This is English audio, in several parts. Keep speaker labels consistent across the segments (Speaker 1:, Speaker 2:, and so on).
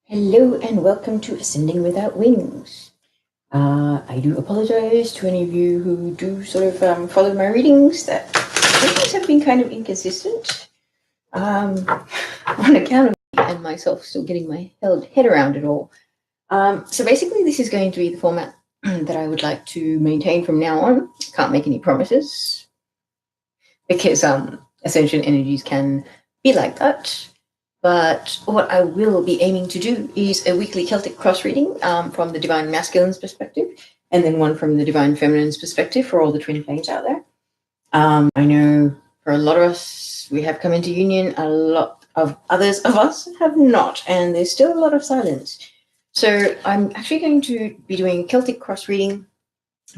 Speaker 1: Hello and welcome to Ascending Without Wings. I do apologize to any of you who do sort of follow my readings that readings have been kind of inconsistent on account of me and myself still getting my head around it all. So basically this is going to be the format that I would like to maintain from now on. Can't make any promises because ascension energies can be like that. But what I will be aiming to do is a weekly Celtic cross reading from the Divine Masculine's perspective, and then one from the Divine Feminine's perspective for all the twin flames out there. I know for a lot of us, we have come into union. A lot of others of us have not, and there's still a lot of silence. So I'm actually going to be doing a Celtic cross reading,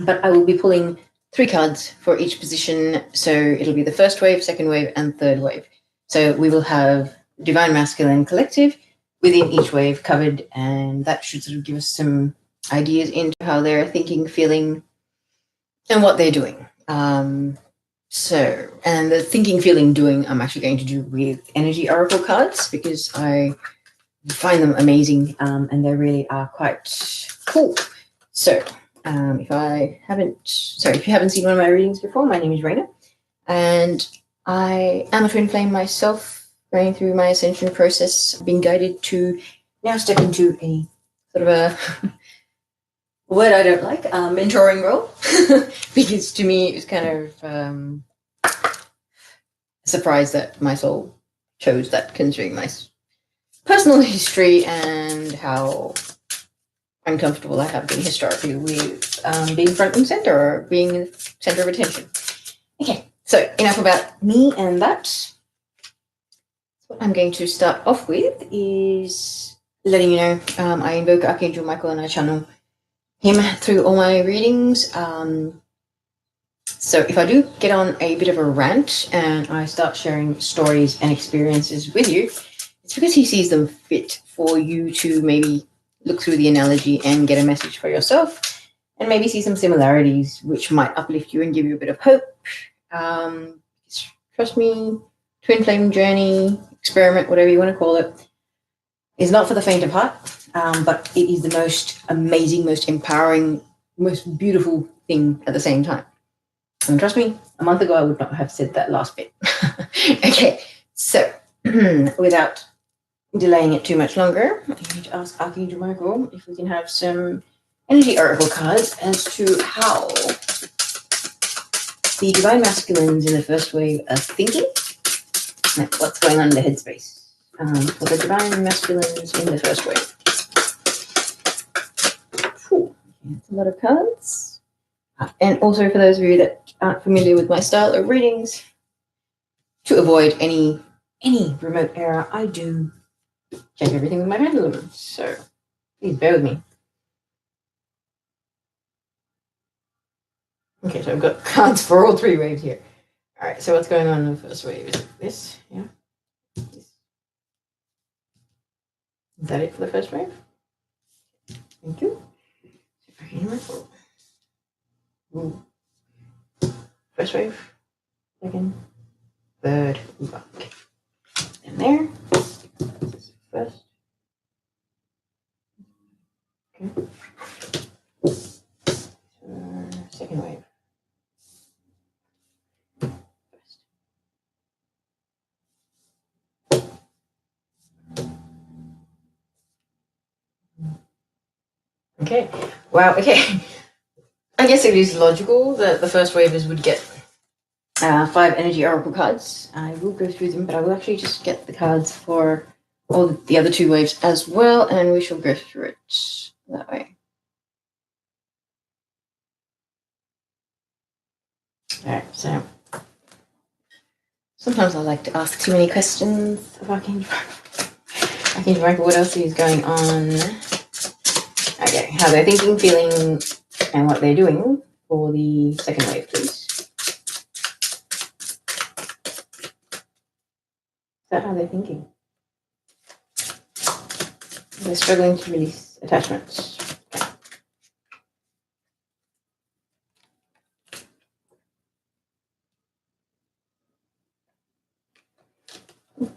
Speaker 1: but I will be pulling 3 cards for each position. So it'll be the first wave, second wave, and third wave. So we will have Divine Masculine Collective within each wave covered, and that should sort of give us some ideas into how they're thinking, feeling, and what they're doing. And the thinking, feeling, doing, I'm actually going to do with Energy Oracle cards because I find them amazing and they really are quite cool. So if you haven't seen one of my readings before, my name is Raina, and I am a twin flame myself, going through my ascension process, being guided to now step into a sort of a word I don't like, mentoring role, because to me it's kind of a surprise that my soul chose that, considering my personal history and how uncomfortable I have been historically with being front and center or being in the center of attention. Okay, so enough about me and that. What I'm going to start off with is letting you know I invoke Archangel Michel and I channel him through all my readings. So if I do get on a bit of a rant and I start sharing stories and experiences with you, it's because he sees them fit for you to maybe look through the analogy and get a message for yourself and maybe see some similarities which might uplift you and give you a bit of hope. Trust me, twin flame journey, experiment, whatever you want to call it, is not for the faint of heart, but it is the most amazing, most empowering, most beautiful thing at the same time. And trust me, a month ago I would not have said that last bit. Okay, so without delaying it too much longer, I'm going to ask Archangel Michael if we can have some energy oracle cards as to how the Divine Masculines in the first wave are thinking. What's going on in the headspace for the Divine Masculines in the first wave. That's a lot of cards. And also for those of you that aren't familiar with my style of readings, to avoid any remote error, I do check everything with my pendulum. So please bear with me. Okay, so I've got cards for all 3 waves here. All right, so what's going on in the first wave? Is it this? Yeah. Is that it for the first wave? Thank you. Ooh. First wave, second, third, back. And there. First. Okay. Second wave. First. Okay. Wow. Okay. I guess it is logical that the first wavers would get 5 energy oracle cards. I will go through them, but I will actually just get the cards for all the other 2 waves as well, and we shall go through it that way. All right. So sometimes I like to ask too many questions of Archangel Michael. What else is going on? Okay, how they're thinking, feeling, and what they're doing for the second wave, please. Is that how they're thinking? They're struggling to release attachments.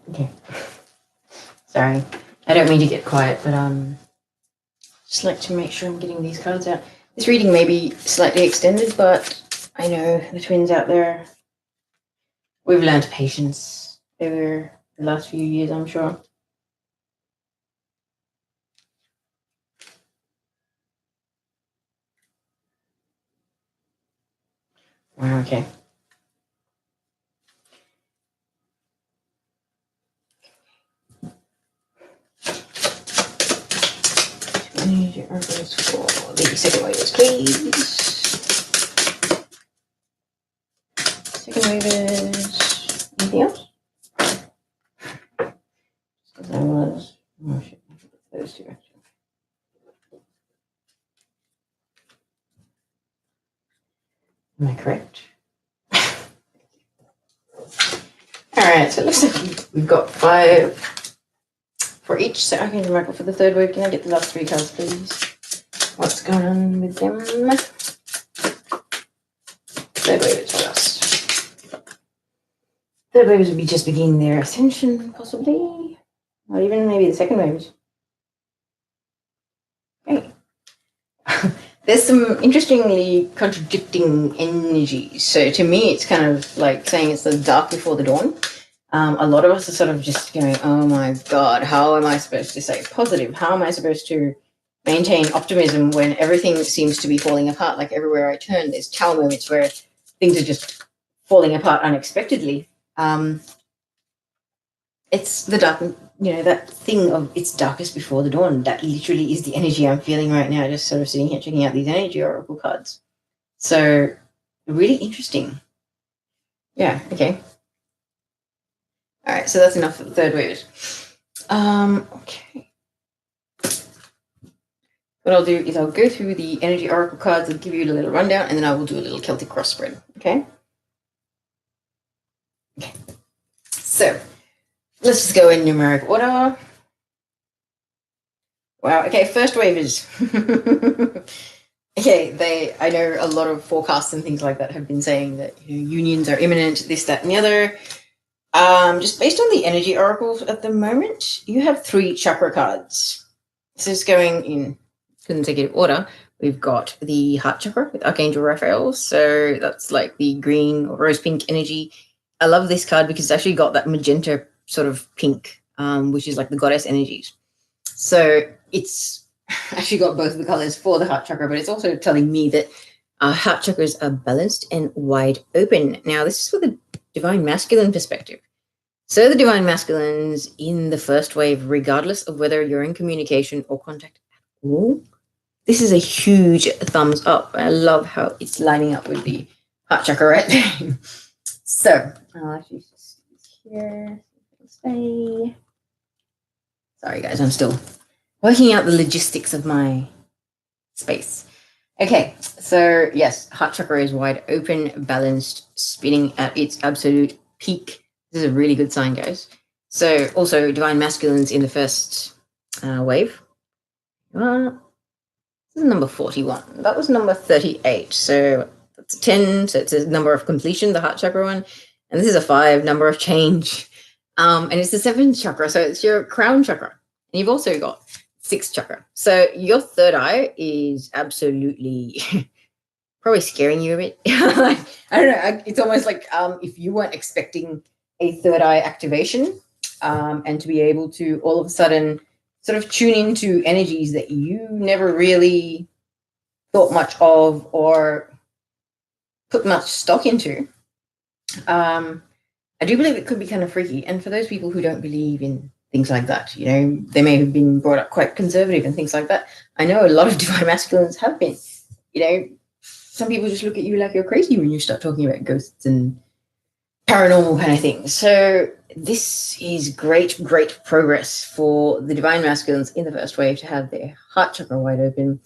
Speaker 1: Okay. Sorry. I don't mean to get quiet, but just like to make sure I'm getting these cards out. This reading may be slightly extended, but I know the twins out there, we've learned patience over the last few years, I'm sure. Wow, okay. Energy oracles for the second waivers, please. Second waivers. Anything else? Because I was. Oh shit, those two actually. Am I correct? Alright, so it looks like we've got 5 for each. So I can remember for the third wave. Can I get the last 3 cards, please? What's going on with them? Third wave is for us. Third waves would be just beginning their ascension, possibly. Or even maybe the second waves. Okay. There's some interestingly contradicting energies. So to me, it's kind of like saying it's the dark before the dawn. A lot of us are sort of just going, oh my God, how am I supposed to stay positive? How am I supposed to maintain optimism when everything seems to be falling apart? Like everywhere I turn, there's tower moments where things are just falling apart unexpectedly. It's the dark, that thing of it's darkest before the dawn. That literally is the energy I'm feeling right now, just sort of sitting here checking out these energy oracle cards. So really interesting. Yeah, okay. All right, so that's enough for the third wave. Okay. What I'll do is I'll go through the energy oracle cards and give you a little rundown, and then I will do a little Celtic cross spread. Okay. Okay. So let's just go in numeric order. Wow. Okay. First wavers. Okay. I know a lot of forecasts and things like that have been saying that unions are imminent, this, that, and the other. Just based on the energy oracles at the moment, you have 3 chakra cards. This is going in consecutive order. We've got the heart chakra with Archangel Raphael. So that's like the green or rose pink energy. I love this card because it's actually got that magenta sort of pink, which is like the goddess energies. So it's actually got both of the colors for the heart chakra, but it's also telling me that our heart chakras are balanced and wide open. Now, this is for the divine masculine perspective. So the divine masculines in the first wave, regardless of whether you're in communication or contact at all, this is a huge thumbs up. I love how it's lining up with the heart chakra right there. So I'll actually just here. Stay. Sorry, guys, I'm still working out the logistics of my space. Okay, so yes, heart chakra is wide open, balanced, spinning at its absolute peak. This is a really good sign, guys. So also divine masculines in the first wave. This is number 41. That was number 38. So that's a 10. So it's a number of completion, the heart chakra one. And this is a 5, number of change. And it's the 7th chakra. So it's your crown chakra. And you've also got 6th chakra. So your third eye is absolutely probably scaring you a bit. I don't know. It's almost like if you weren't expecting a third eye activation and to be able to all of a sudden sort of tune into energies that you never really thought much of or put much stock into. I do believe it could be kind of freaky. And for those people who don't believe in things like that, they may have been brought up quite conservative and things like that. I know a lot of divine masculines have been. Some people just look at you like you're crazy when you start talking about ghosts and paranormal kind of things. So this is great progress for the divine masculines in the first wave to have their heart chakra wide open,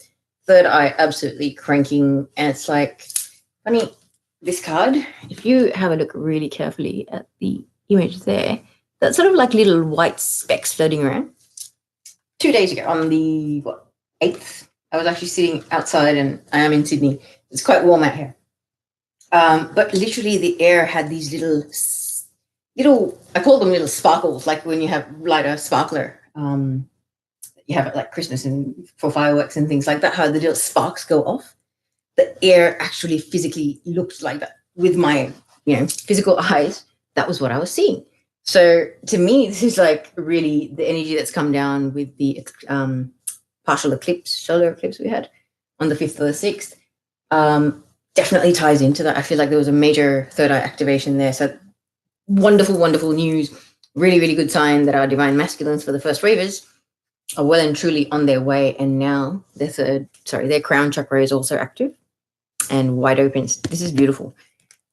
Speaker 1: third eye absolutely cranking. And it's like, funny, this card, if you have a look really carefully at the image there, that's sort of like little white specks floating around. 2 days ago, on the 8th, I was actually sitting outside, and I am in Sydney. It's quite warm out here. But literally the air had these little, I call them little sparkles, like when you have light a sparkler you have at like Christmas and for fireworks and things like that, how the little sparks go off. The air actually physically looked like that with my, physical eyes. That was what I was seeing. So to me, this is like really the energy that's come down with the partial eclipse, solar eclipse we had on the 5th or the 6th. Definitely ties into that. I feel like there was a major third eye activation there. So wonderful, wonderful news. Really, really good sign that our divine masculines for the first wavers are well and truly on their way. And now their crown chakra is also active and wide open. This is beautiful.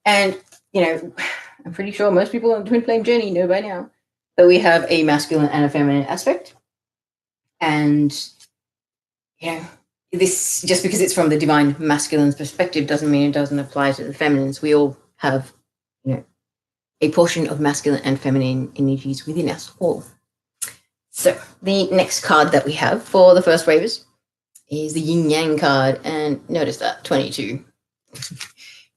Speaker 1: And, I'm pretty sure most people on the twin flame journey know by now that we have a masculine and a feminine aspect. And, this, just because it's from the divine masculine's perspective doesn't mean it doesn't apply to the feminines. We all have, a portion of masculine and feminine energies within us all. So the next card that we have for the first wavers is the yin yang card, and notice that 22.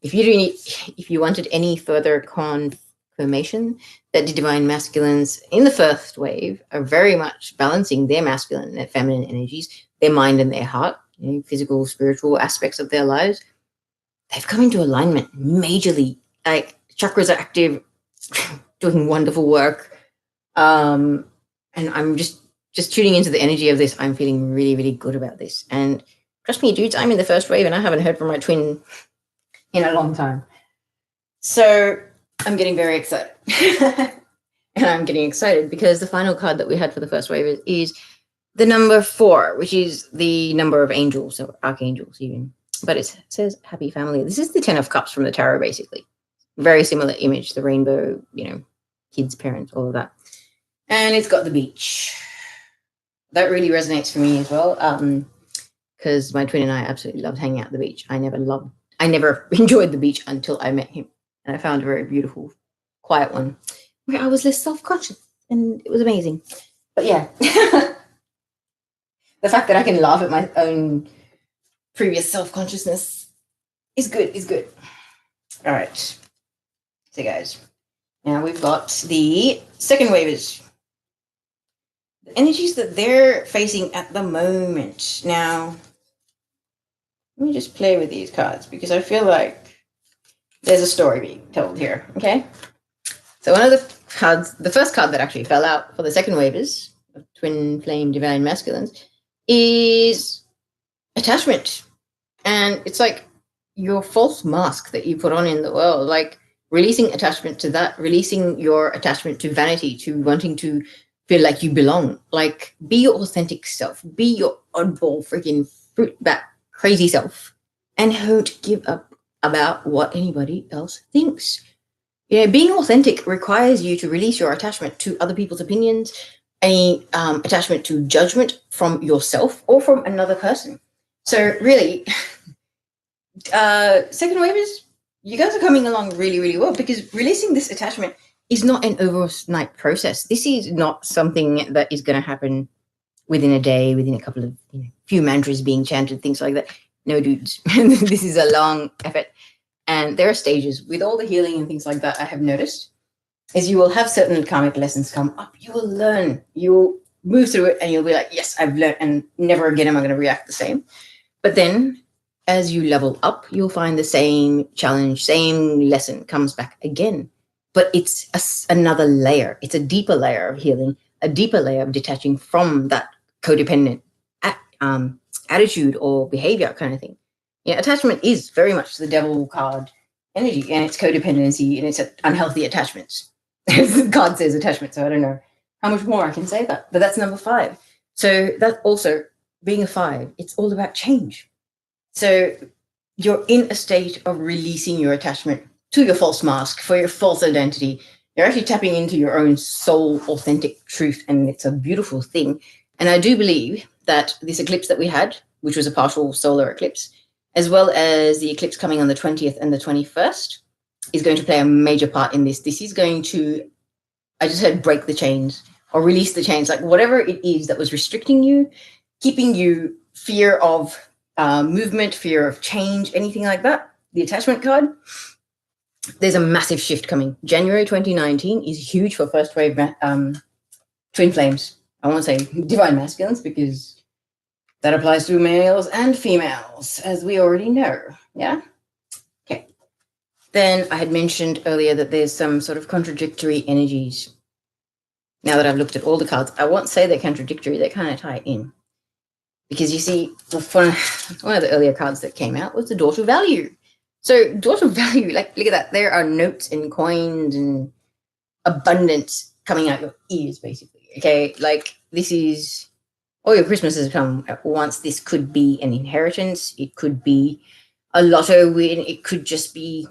Speaker 1: If you wanted any further confirmation that the divine masculines in the first wave are very much balancing their masculine and their feminine energies, their mind and their heart, physical, spiritual aspects of their lives, they've come into alignment majorly. Like chakras are active, doing wonderful work. And I'm just tuning into the energy of this. I'm feeling really, really good about this. And trust me, dudes, I'm in the first wave and I haven't heard from my twin in a long time. So I'm getting very excited. And I'm getting excited because the final card that we had for the first wave is the number 4, which is the number of angels, or archangels even. But it says happy family. This is the 10 of cups from the tarot, basically. Very similar image, the rainbow, kids, parents, all of that. And it's got the beach. That really resonates for me as well, because my twin and I absolutely loved hanging out at the beach. I never enjoyed the beach until I met him. And I found a very beautiful, quiet one where I was less self-conscious, and it was amazing. But yeah, the fact that I can laugh at my own previous self-consciousness is good. All right. So guys, now we've got the second wavers. The energies that they're facing at the moment. Now, let me just play with these cards because I feel like there's a story being told here, okay? So one of the cards, the first card that actually fell out for the second wavers of twin flame divine masculines is attachment. And it's like your false mask that you put on in the world, like releasing attachment to that, releasing your attachment to vanity, to wanting to feel like you belong. Like, be your authentic self, be your oddball freaking fruit bat crazy self, and don't give up about what anybody else thinks. Being authentic requires you to release your attachment to other people's opinions, any attachment to judgment from yourself or from another person. So really, second wavers, you guys are coming along really, really well, because releasing this attachment is not an overnight process. This is not something that is going to happen within a day, within a couple of few mantras being chanted, things like that. No, dudes, this is a long effort. And there are stages with all the healing and things like that. I have noticed is you will have certain karmic lessons come up. You will learn, you'll move through it, and you'll be like, yes, I've learned, and never again am I going to react the same. But then as you level up, you'll find the same challenge, same lesson comes back again. But it's another layer. It's a deeper layer of healing, a deeper layer of detaching from that codependent attitude or behavior kind of thing. Attachment is very much the devil card energy, and it's codependency, and it's unhealthy attachments. God says attachment, so I don't know how much more I can say that. But that's number 5. So that's also, being a 5, it's all about change. So you're in a state of releasing your attachment to your false mask, for your false identity. You're actually tapping into your own soul, authentic truth, and it's a beautiful thing. And I do believe that this eclipse that we had, which was a partial solar eclipse, as well as the eclipse coming on the 20th and the 21st, is going to play a major part in this. This is going to, I just heard, break the chains or release the chains, like whatever it is that was restricting you, keeping you fear of movement, fear of change, anything like that. The attachment card, there's a massive shift coming. January 2019 is huge for first wave twin flames. I won't say divine masculines because that applies to males and females, as we already know. Yeah? Okay. Then I had mentioned earlier that there's some sort of contradictory energies. Now that I've looked at all the cards, I won't say they're contradictory, they kind of tie in. Because you see, one of the earlier cards that came out was the Door to Value. So Door to Value, like, look at that. There are notes and coins and abundance coming out your ears, basically. Okay, like this is all your Christmases come at once. This could be an inheritance. It could be a lotto win. It could just be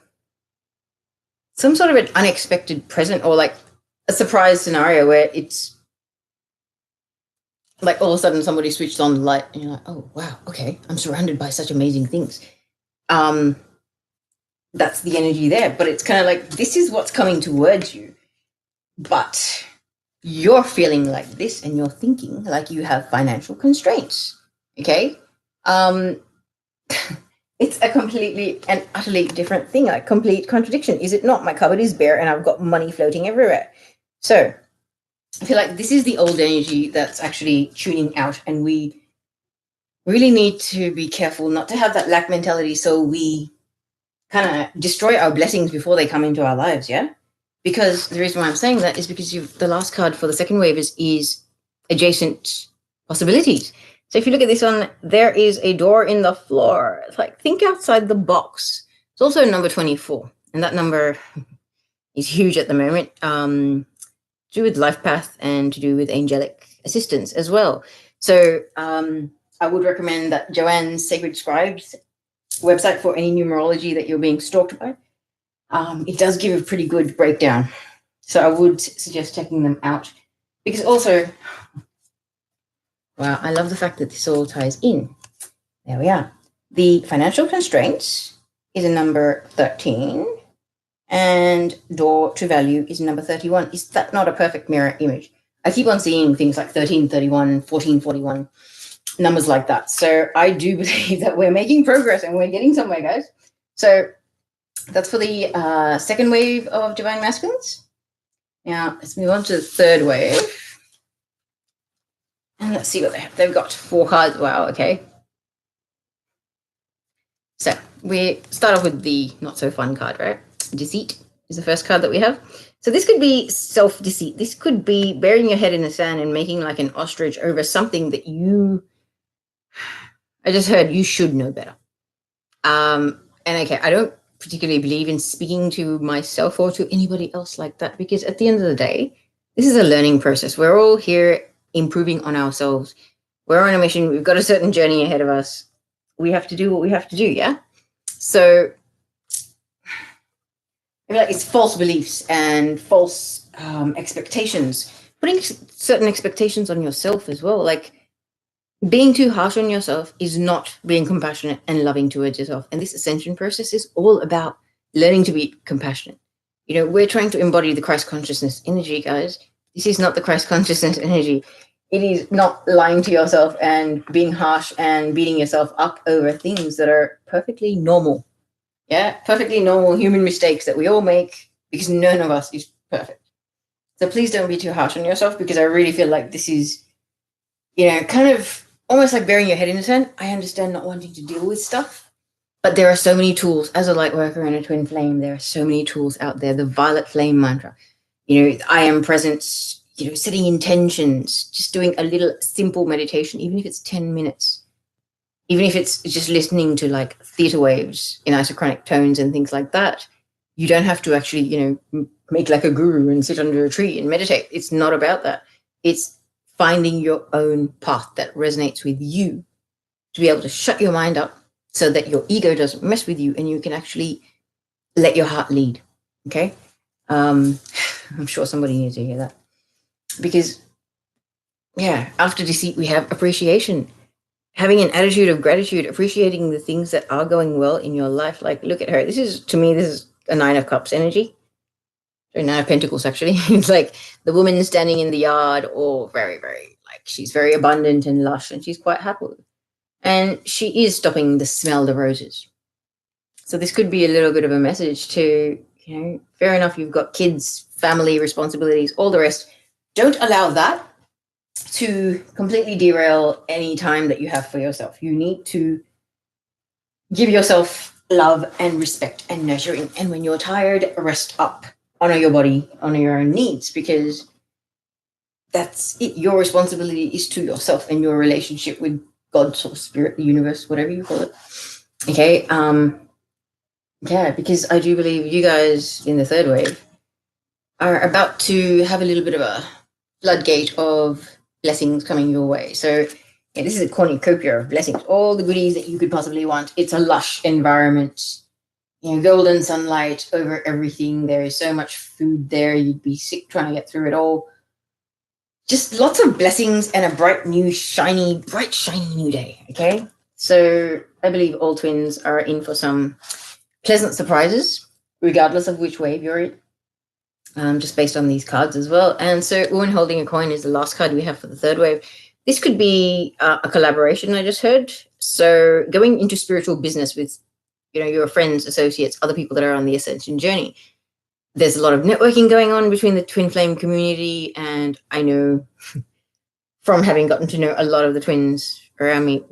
Speaker 1: some sort of an unexpected present or like a surprise scenario where it's like all of a sudden somebody switched on the light and you're like, oh, wow, okay, I'm surrounded by such amazing things. That's the energy there. But it's kind of like, this is what's coming towards you. But you're feeling like this and you're thinking like you have financial constraints. Okay? It's a completely and utterly different thing, like complete contradiction. Is it not? My cupboard is bare and I've got money floating everywhere. So I feel like this is the old energy that's actually tuning out, and we really need to be careful not to have that lack mentality so we kind of destroy our blessings before they come into our lives, yeah? Because the reason why I'm saying that is because the last card for the second wave is adjacent possibilities. So if you look at this one, there is a door in the floor. It's like, think outside the box. It's also number 24, and that number is huge at the moment. To do with life path and to do with angelic assistance as well. So I would recommend that Joanne's Sacred Scribes website for any numerology that you're being stalked by. It does give a pretty good breakdown. So I would suggest checking them out. Because also, wow, I love the fact that this all ties in. There we are. The financial constraints is a number 13. And Door to Value is number 31. Is that not a perfect mirror image? I keep on seeing things like 1331, 1441, numbers like that. So I do believe that we're making progress and we're getting somewhere, guys. So that's for the second wave of Divine Masculines. Now, let's move on to the third wave. And let's see what they have. They've got 4 cards. Wow, okay. So we start off with the not so fun card, right? Deceit is the first card that we have. So this could be self-deceit. This could be burying your head in the sand and making like an ostrich over something that I just heard you should know better. And okay, I don't particularly believe in speaking to myself or to anybody else like that, because at the end of the day, this is a learning process. We're all here improving on ourselves. We're on a mission. We've got a certain journey ahead of us. We have to do what we have to do, yeah? So like it's false beliefs and false expectations, putting certain expectations on yourself as well. Like being too harsh on yourself is not being compassionate and loving towards yourself. And this ascension process is all about learning to be compassionate. You know, we're trying to embody the Christ consciousness energy, guys. This is not the Christ consciousness energy. It is not lying to yourself and being harsh and beating yourself up over things that are perfectly normal. Yeah, perfectly normal human mistakes that we all make, because none of us is perfect. So please don't be too harsh on yourself, because I really feel like this is, you know, kind of almost like burying your head in the sand. I understand not wanting to deal with stuff, but there are so many tools. As a light worker and a twin flame, there are so many tools out there. The violet flame mantra, you know, I am present, you know, setting intentions, just doing a little simple meditation, even if it's 10 minutes. Even if it's just listening to like theta waves in isochronic tones and things like that, you don't have to actually, you know, make like a guru and sit under a tree and meditate. It's not about that. It's finding your own path that resonates with you, to be able to shut your mind up so that your ego doesn't mess with you and you can actually let your heart lead. Okay. I'm sure somebody needs to hear that, because yeah, after deceit, we have appreciation. Having an attitude of gratitude, appreciating the things that are going well in your life. Like, look at her. This is a 9 of Cups energy. Or 9 of Pentacles, actually. It's like the woman standing in the yard, or very, very, like, she's very abundant and lush, and she's quite happy. And she is stopping the smell of the roses. So this could be a little bit of a message to, you know, fair enough, you've got kids, family responsibilities, all the rest. Don't allow that to completely derail any time that you have for yourself. You need to give yourself love and respect and nurturing. And when you're tired, rest up. Honor your body, honor your own needs, because that's it. Your responsibility is to yourself and your relationship with God, source, spirit, the universe, whatever you call it. Okay. Yeah, because I do believe you guys in the third wave are about to have a little bit of a floodgate of blessings coming your way. So yeah, this is a cornucopia of blessings, all the goodies that you could possibly want. It's a lush environment, golden sunlight over everything. There is so much food there, you'd be sick trying to get through it all. Just lots of blessings and a bright shiny new day. Okay, so I believe all twins are in for some pleasant surprises, regardless of which wave you're in, just based on these cards as well. And so Woman Holding a Coin is the last card we have for the third wave. This could be a collaboration, I just heard. So going into spiritual business with, your friends, associates, other people that are on the ascension journey. There's a lot of networking going on between the twin flame community. And I know from having gotten to know a lot of the twins around me,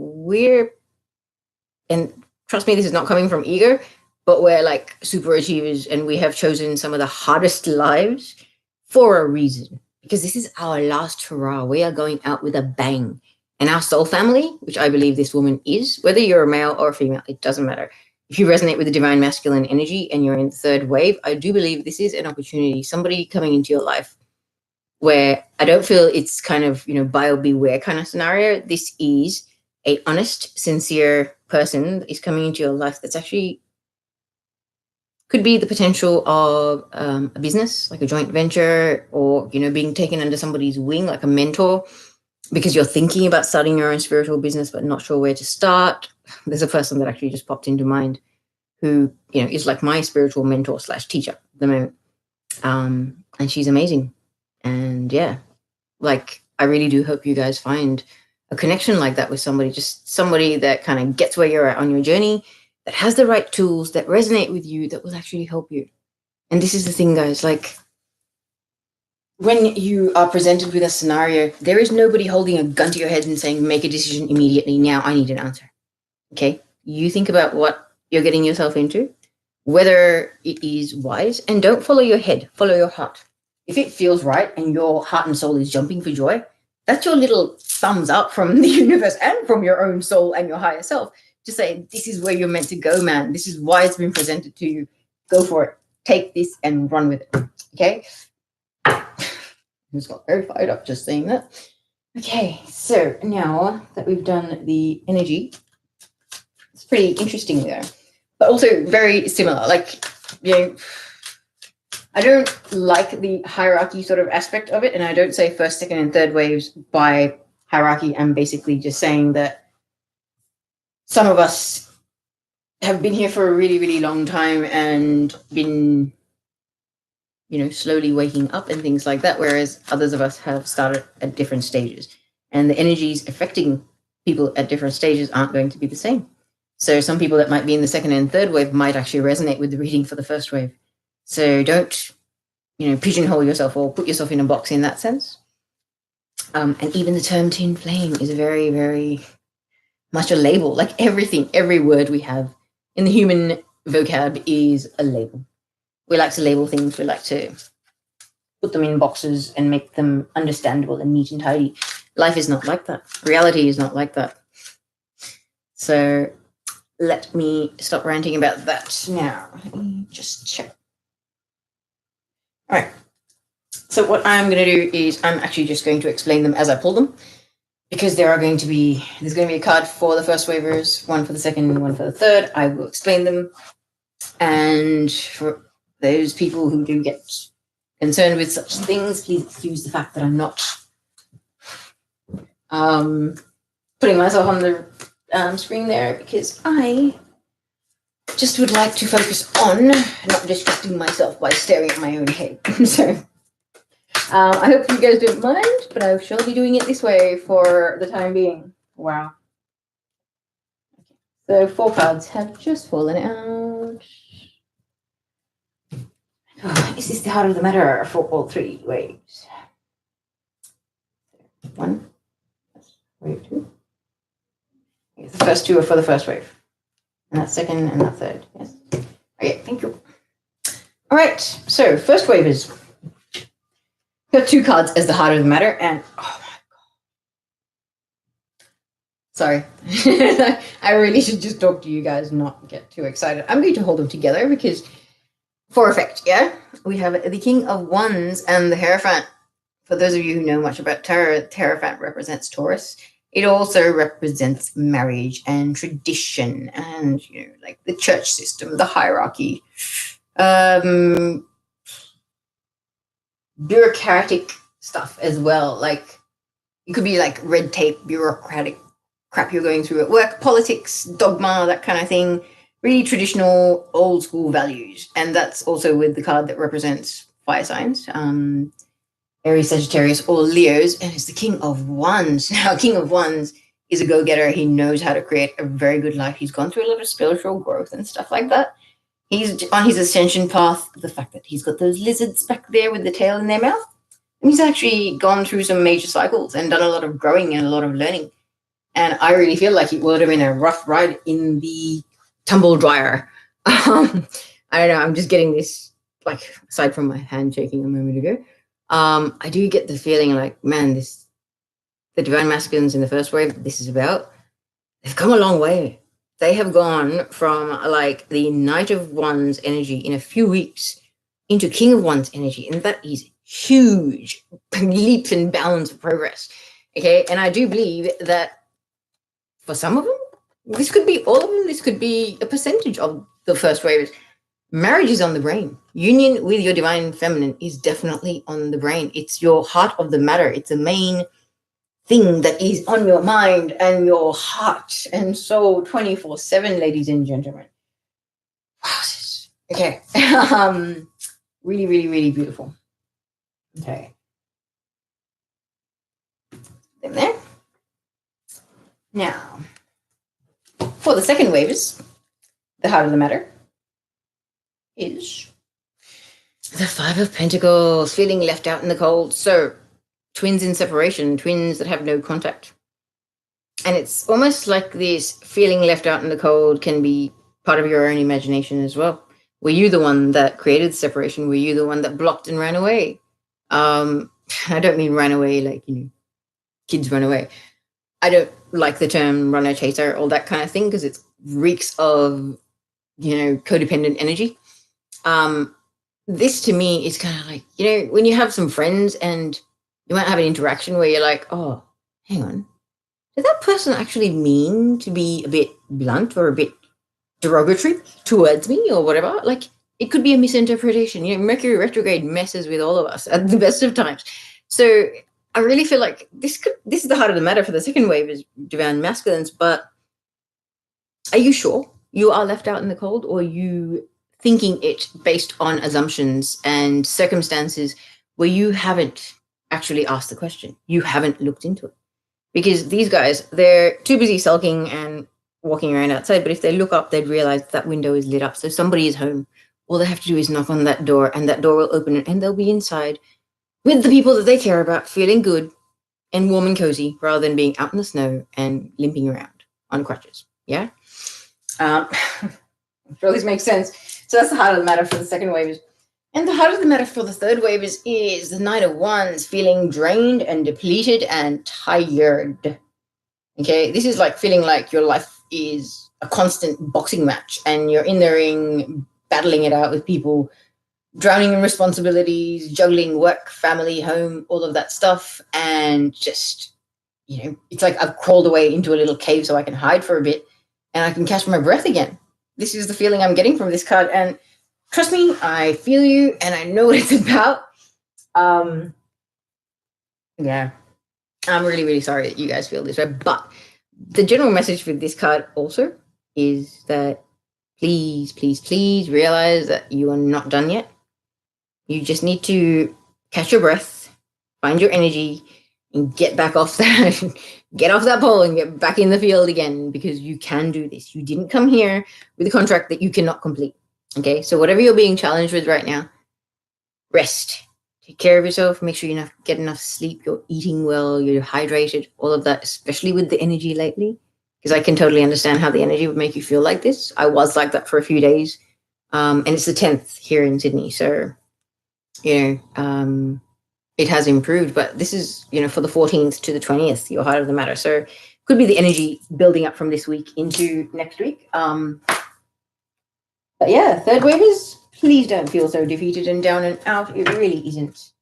Speaker 1: and trust me, this is not coming from ego, but we're like super achievers, and we have chosen some of the hardest lives for a reason, because this is our last hurrah. We are going out with a bang. And our soul family, which I believe this woman is, whether you're a male or a female, it doesn't matter. If you resonate with the divine masculine energy and you're in the third wave, I do believe this is an opportunity, somebody coming into your life where I don't feel it's kind of, buyer beware kind of scenario. This is a honest, sincere person that is coming into your life that's actually could be the potential of a business, like a joint venture, or, being taken under somebody's wing, like a mentor, because you're thinking about starting your own spiritual business, but not sure where to start. There's a person that actually just popped into mind who, is like my spiritual mentor / teacher at the moment. And she's amazing. And yeah, like, I really do hope you guys find a connection like that with somebody, just somebody that kind of gets where you're at on your journey, that has the right tools, that resonate with you, that will actually help you. And this is the thing, guys, like, when you are presented with a scenario, there is nobody holding a gun to your head and saying, make a decision immediately. Now I need an answer. Okay. You think about what you're getting yourself into, whether it is wise, and don't follow your head, follow your heart. If it feels right and your heart and soul is jumping for joy, that's your little thumbs up from the universe and from your own soul and your higher self to say, this is where you're meant to go, man. This is why it's been presented to you. Go for it. Take this and run with it. Okay. I just got very fired up just saying that. Okay. So now that we've done the energy, it's pretty interesting there, but also very similar. Like, I don't like the hierarchy sort of aspect of it. And I don't say first, second, and third waves by hierarchy. I'm basically just saying that some of us have been here for a really, really long time and been, slowly waking up and things like that, whereas others of us have started at different stages. And the energies affecting people at different stages aren't going to be the same. So some people that might be in the second and third wave might actually resonate with the reading for the first wave. So don't, pigeonhole yourself or put yourself in a box in that sense. And even the term twin flame is very, very much a label. Like everything, every word we have in the human vocab is a label. We like to label things. We like to put them in boxes and make them understandable and neat and tidy. Life is not like that. Reality is not like that. So let me stop ranting about that now. Let me just check. All right. So what I'm going to do is I'm actually just going to explain them as I pull them, because there's going to be a card for the first wavers, one for the second, one for the third. I will explain them. And for those people who do get concerned with such things, please excuse the fact that I'm not putting myself on the screen there, because I just would like to focus on not distracting myself by staring at my own head. So I hope you guys don't mind, but I shall be doing it this way for the time being. Wow. Okay. So 4 cards have just fallen out. Oh, is this the heart of the matter for all 3 waves? one. That's wave two. Yes, the first two are for the first wave. And that second and that third. Yes. Okay, thank you. All right, so first wave is got two cards as the heart of the matter, and oh my god. Sorry. I really should just talk to you guys, not get too excited. I'm going to hold them together because for effect, yeah? We have the King of Wands and the Hierophant. For those of you who know much about tarot, the Hierophant represents Taurus. It also represents marriage and tradition and, like the church system, the hierarchy, bureaucratic stuff as well. Like, it could be like red tape, bureaucratic crap you're going through at work, politics, dogma, that kind of thing. Really traditional, old school values. And that's also with the card that represents fire signs. Aries, Sagittarius, or Leos, and it's the King of Wands. Now, King of Wands is a go-getter. He knows how to create a very good life. He's gone through a lot of spiritual growth and stuff like that. He's on his ascension path. The fact that he's got those lizards back there with the tail in their mouth, and he's actually gone through some major cycles and done a lot of growing and a lot of learning. And I really feel like it would have been a rough ride in the tumble dryer. I don't know. I'm just getting this, like, aside from my hand shaking a moment ago. I do get the feeling like, man, the divine masculines in the first wave this is about, they've come a long way. They have gone from like the Knight of Wands energy in a few weeks into King of Wands energy, and that is huge leaps and bounds of progress. Okay, and I do believe that for some of them, this could be all of them. This could be a percentage of the first wave. Marriage is on the brain. Union with your divine feminine is definitely on the brain. It's your heart of the matter. It's the main thing that is on your mind and your heart and soul 24/7, ladies and gentlemen. Okay. Really, really, really beautiful. Okay. Them there. Now, for the second wave is the heart of the matter. Is the Five of Pentacles, feeling left out in the cold. So, twins in separation, twins that have no contact. And it's almost like this feeling left out in the cold can be part of your own imagination as well. Were you the one that created separation? Were you the one that blocked and ran away? I don't mean ran away like, kids run away. I don't like the term runner chaser, all that kind of thing, because it reeks of, codependent energy. This to me is kind of like, when you have some friends and you might have an interaction where you're like, oh, hang on, did that person actually mean to be a bit blunt or a bit derogatory towards me or whatever? Like, it could be a misinterpretation. Mercury retrograde messes with all of us at the best of times. So I really feel like this is the heart of the matter for the second wave is divine masculines, but are you sure you are left out in the cold, or are you thinking it based on assumptions and circumstances where you haven't actually asked the question? You haven't looked into it. Because these guys, they're too busy sulking and walking around outside, but if they look up, they'd realize that window is lit up. So somebody is home. All they have to do is knock on that door, and that door will open, and they'll be inside with the people that they care about, feeling good and warm and cozy, rather than being out in the snow and limping around on crutches. Yeah? I'm sure this makes sense. So that's the heart of the matter for the second wave. And the heart of the matter for the third wave is the Knight of Wands, feeling drained and depleted and tired. Okay, this is like feeling like your life is a constant boxing match and you're in the ring battling it out with people, drowning in responsibilities, juggling work, family, home, all of that stuff. And just, it's like I've crawled away into a little cave so I can hide for a bit and I can catch my breath again. This is the feeling I'm getting from this card. And trust me, I feel you and I know what it's about. Yeah, I'm really, really sorry that you guys feel this way. But the general message with this card also is that please, please, please realize that you are not done yet. You just need to catch your breath, find your energy, and get back off that, get off that pole and get back in the field again, because you can do this. You didn't come here with a contract that you cannot complete. Okay, so whatever you're being challenged with right now, rest. take care of yourself, make sure you get enough sleep, you're eating well, you're hydrated, all of that, especially with the energy lately. Because I can totally understand how the energy would make you feel like this. I was like that for a few days. And it's the 10th here in Sydney. So, it has improved. But this is, for the 14th to the 20th, your heart of the matter. So could be the energy building up from this week into next week. But yeah, third wavers, please don't feel so defeated and down and out. It really isn't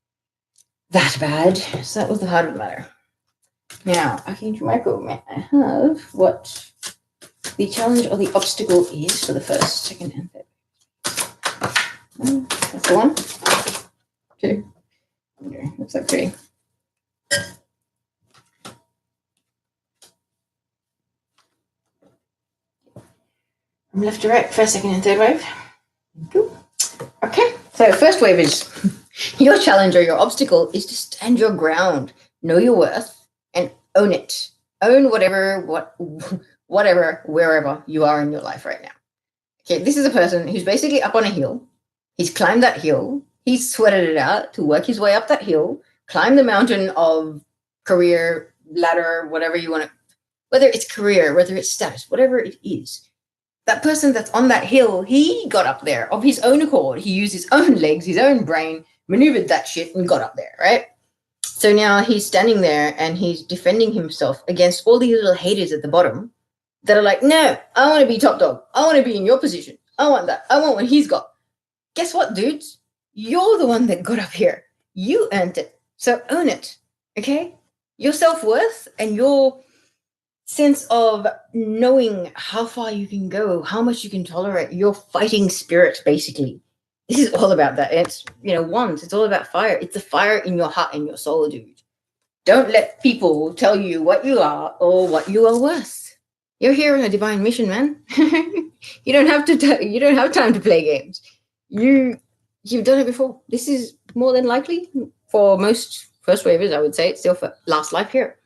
Speaker 1: that bad. So that was the heart of the matter. Now, Archangel Michael, may I have what the challenge or the obstacle is for the first, second, and third? That's the 1, 2. Okay, looks like 3. From left to right, first, second, and third wave. Cool. Okay, so first wave is your challenge or your obstacle is to stand your ground, know your worth, and own it. Own whatever, wherever you are in your life right now. Okay, this is a person who's basically up on a hill. He's climbed that hill. He's sweated it out to work his way up that hill, climb the mountain of career, ladder, whatever you want to, whether it's career, whether it's status, whatever it is. That person that's on that hill, he got up there of his own accord. He used his own legs, his own brain, maneuvered that shit and got up there, right? So now he's standing there and he's defending himself against all these little haters at the bottom that are like, no, I want to be top dog. I want to be in your position. I want that. I want what he's got. Guess what, dudes? You're the one that got up here. You earned it. So own it, okay? Your self-worth and your sense of knowing how far you can go, how much you can tolerate, your fighting spirit, basically. This is all about that. It's, it's all about fire. It's the fire in your heart and your soul, dude. Don't let people tell you what you are or what you are worth. You're here on a divine mission, man. You don't have time to play games. You've done it before. This is more than likely for most first wavers, I would say, it's still for last life here.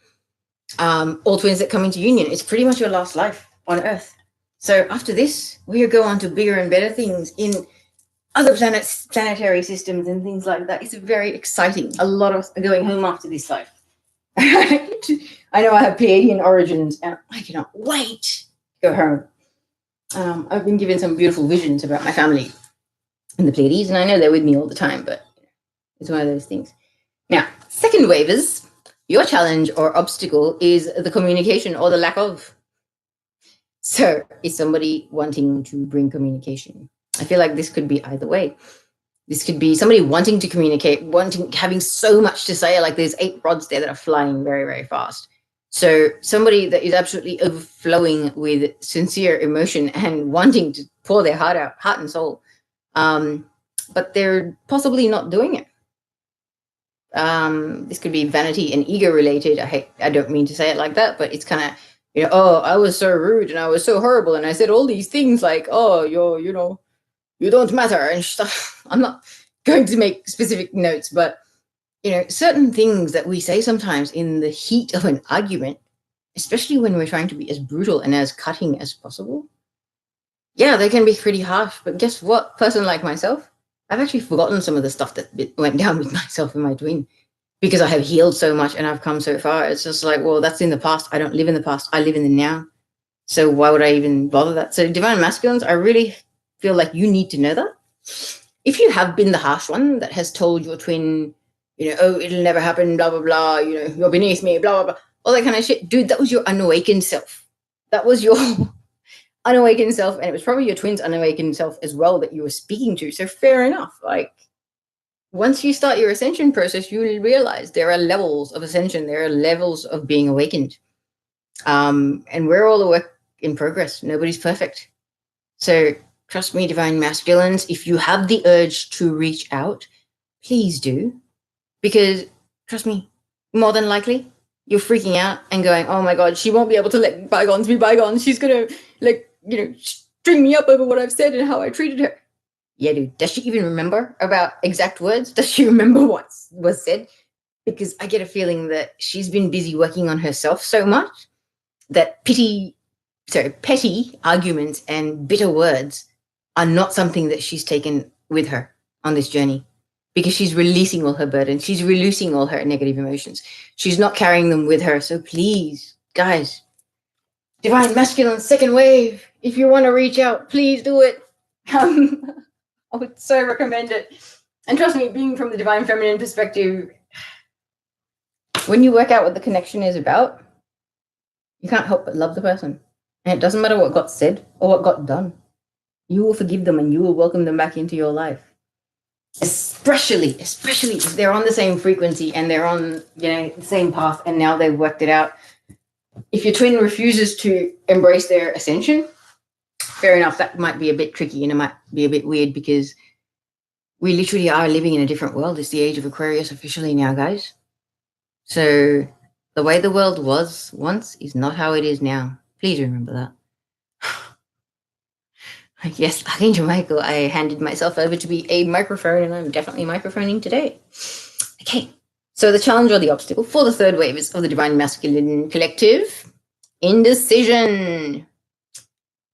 Speaker 1: All twins that come into union, it's pretty much your last life on Earth. So after this, we'll go on to bigger and better things in other planets, planetary systems and things like that. It's very exciting. A lot of us are going home after this life. I know I have Pleiadian origins and I cannot wait to go home. I've been given some beautiful visions about my family in the Pleiades, and I know they're with me all the time, but it's one of those things. Now, second wavers, your challenge or obstacle is the communication or the lack of. So is somebody wanting to bring communication? I feel like this could be either way. This could be somebody wanting to communicate, having so much to say, like there's 8 rods there that are flying very, very fast. So somebody that is absolutely overflowing with sincere emotion and wanting to pour their heart out, heart and soul. But they're possibly not doing it. This could be vanity and ego related. I don't mean to say it like that, but it's kind of, oh, I was so rude and I was so horrible and I said all these things like, oh, you don't matter and stuff. I'm not going to make specific notes, but certain things that we say sometimes in the heat of an argument, especially when we're trying to be as brutal and as cutting as possible. Yeah, they can be pretty harsh, but guess what? Person like myself, I've actually forgotten some of the stuff that went down with myself and my twin because I have healed so much and I've come so far. It's just like, well, that's in the past. I don't live in the past. I live in the now. So why would I even bother that? So divine masculines, I really feel like you need to know that. If you have been the harsh one that has told your twin, oh, it'll never happen, blah, blah, blah, you're beneath me, blah, blah, blah, all that kind of shit. Dude, that was your unawakened self. That was your unawakened self, and it was probably your twin's unawakened self as well that you were speaking to. So fair enough. Like, once you start your ascension process, you will realize there are levels of ascension. There are levels of being awakened. And we're all a work in progress. Nobody's perfect. So trust me, divine masculines, if you have the urge to reach out, please do. Because trust me, more than likely, you're freaking out and going, oh my God, she won't be able to let bygones be bygones. She's going to, string me up over what I've said and how I treated her. Yeah, dude. Does she even remember about exact words? Does she remember what was said? Because I get a feeling that she's been busy working on herself so much that petty arguments and bitter words are not something that she's taken with her on this journey. because she's releasing all her burden. She's releasing all her negative emotions. She's not carrying them with her. So please, guys, divine masculine second wave, if you want to reach out, please do it. I would so recommend it. And trust me, being from the divine feminine perspective, when you work out what the connection is about, you can't help but love the person. And it doesn't matter what got said or what got done. You will forgive them and you will welcome them back into your life. Especially if they're on the same frequency and they're on, the same path, and now they've worked it out. If your twin refuses to embrace their ascension, fair enough, that might be a bit tricky and it might be a bit weird, because we literally are living in a different world. It's the age of Aquarius officially now, guys. So the way the world was once is not how it is now. Please remember that. Yes, Archangel Michael, I handed myself over to be a microphone, and I'm definitely microphoning today. Okay, so the challenge or the obstacle for the third wave is of the Divine Masculine Collective, indecision.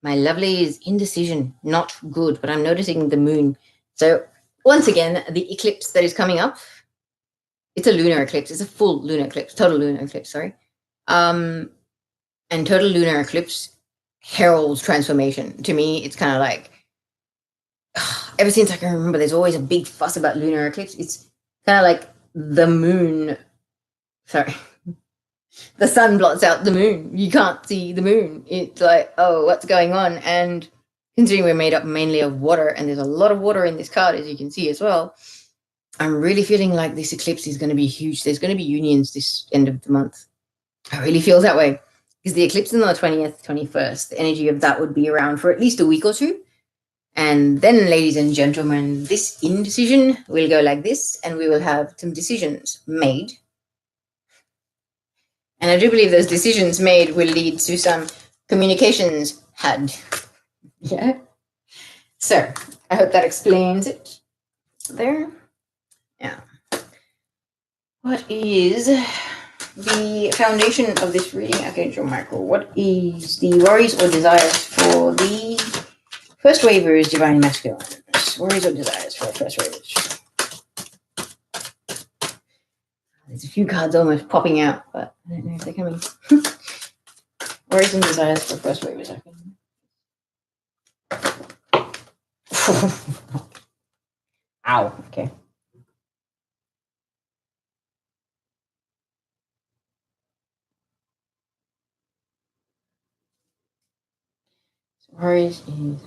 Speaker 1: My lovelies, indecision, not good, but I'm noticing the moon. So once again, the eclipse that is coming up, it's a lunar eclipse. It's a full lunar eclipse, total lunar eclipse, sorry. And total lunar eclipse heralds transformation. To me, it's kind of like, ever since I can remember, there's always a big fuss about lunar eclipse. It's kind of like the moon, the sun blots out the moon. You can't see the moon. It's like, oh, what's going on? And considering we're made up mainly of water, and there's a lot of water in this card, as you can see as well, I'm really feeling like this eclipse is going to be huge. There's going to be unions this end of the month. I really feel that way. Because the eclipse is on the 20th, 21st. The energy of that would be around for at least a week or two. And then, ladies and gentlemen, this indecision will go like this, and we will have some decisions made. And I do believe those decisions made will lead to some communications had. Yeah. So I hope that explains it there. Yeah. What is the foundation of this reading, Archangel Michael? What is the worries or desires for the first wavers, Divine Masculine? Worries or desires for the first wavers? There's a few cards almost popping out, but I don't know if they're coming. Worries and desires for first wavers, Ow, okay. Worries is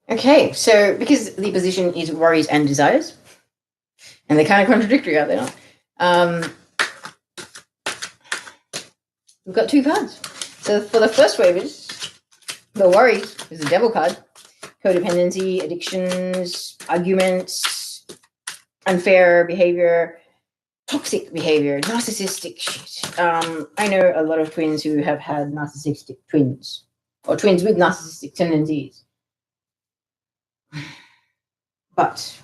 Speaker 1: okay, so because the position is worries and desires, and they're kind of contradictory, are they not? We've got two cards. So for the first wavers, the worries is the devil card. Codependency, addictions, arguments, unfair behavior, toxic behavior, narcissistic shit. I know a lot of twins who have had narcissistic twins, or twins with narcissistic tendencies. But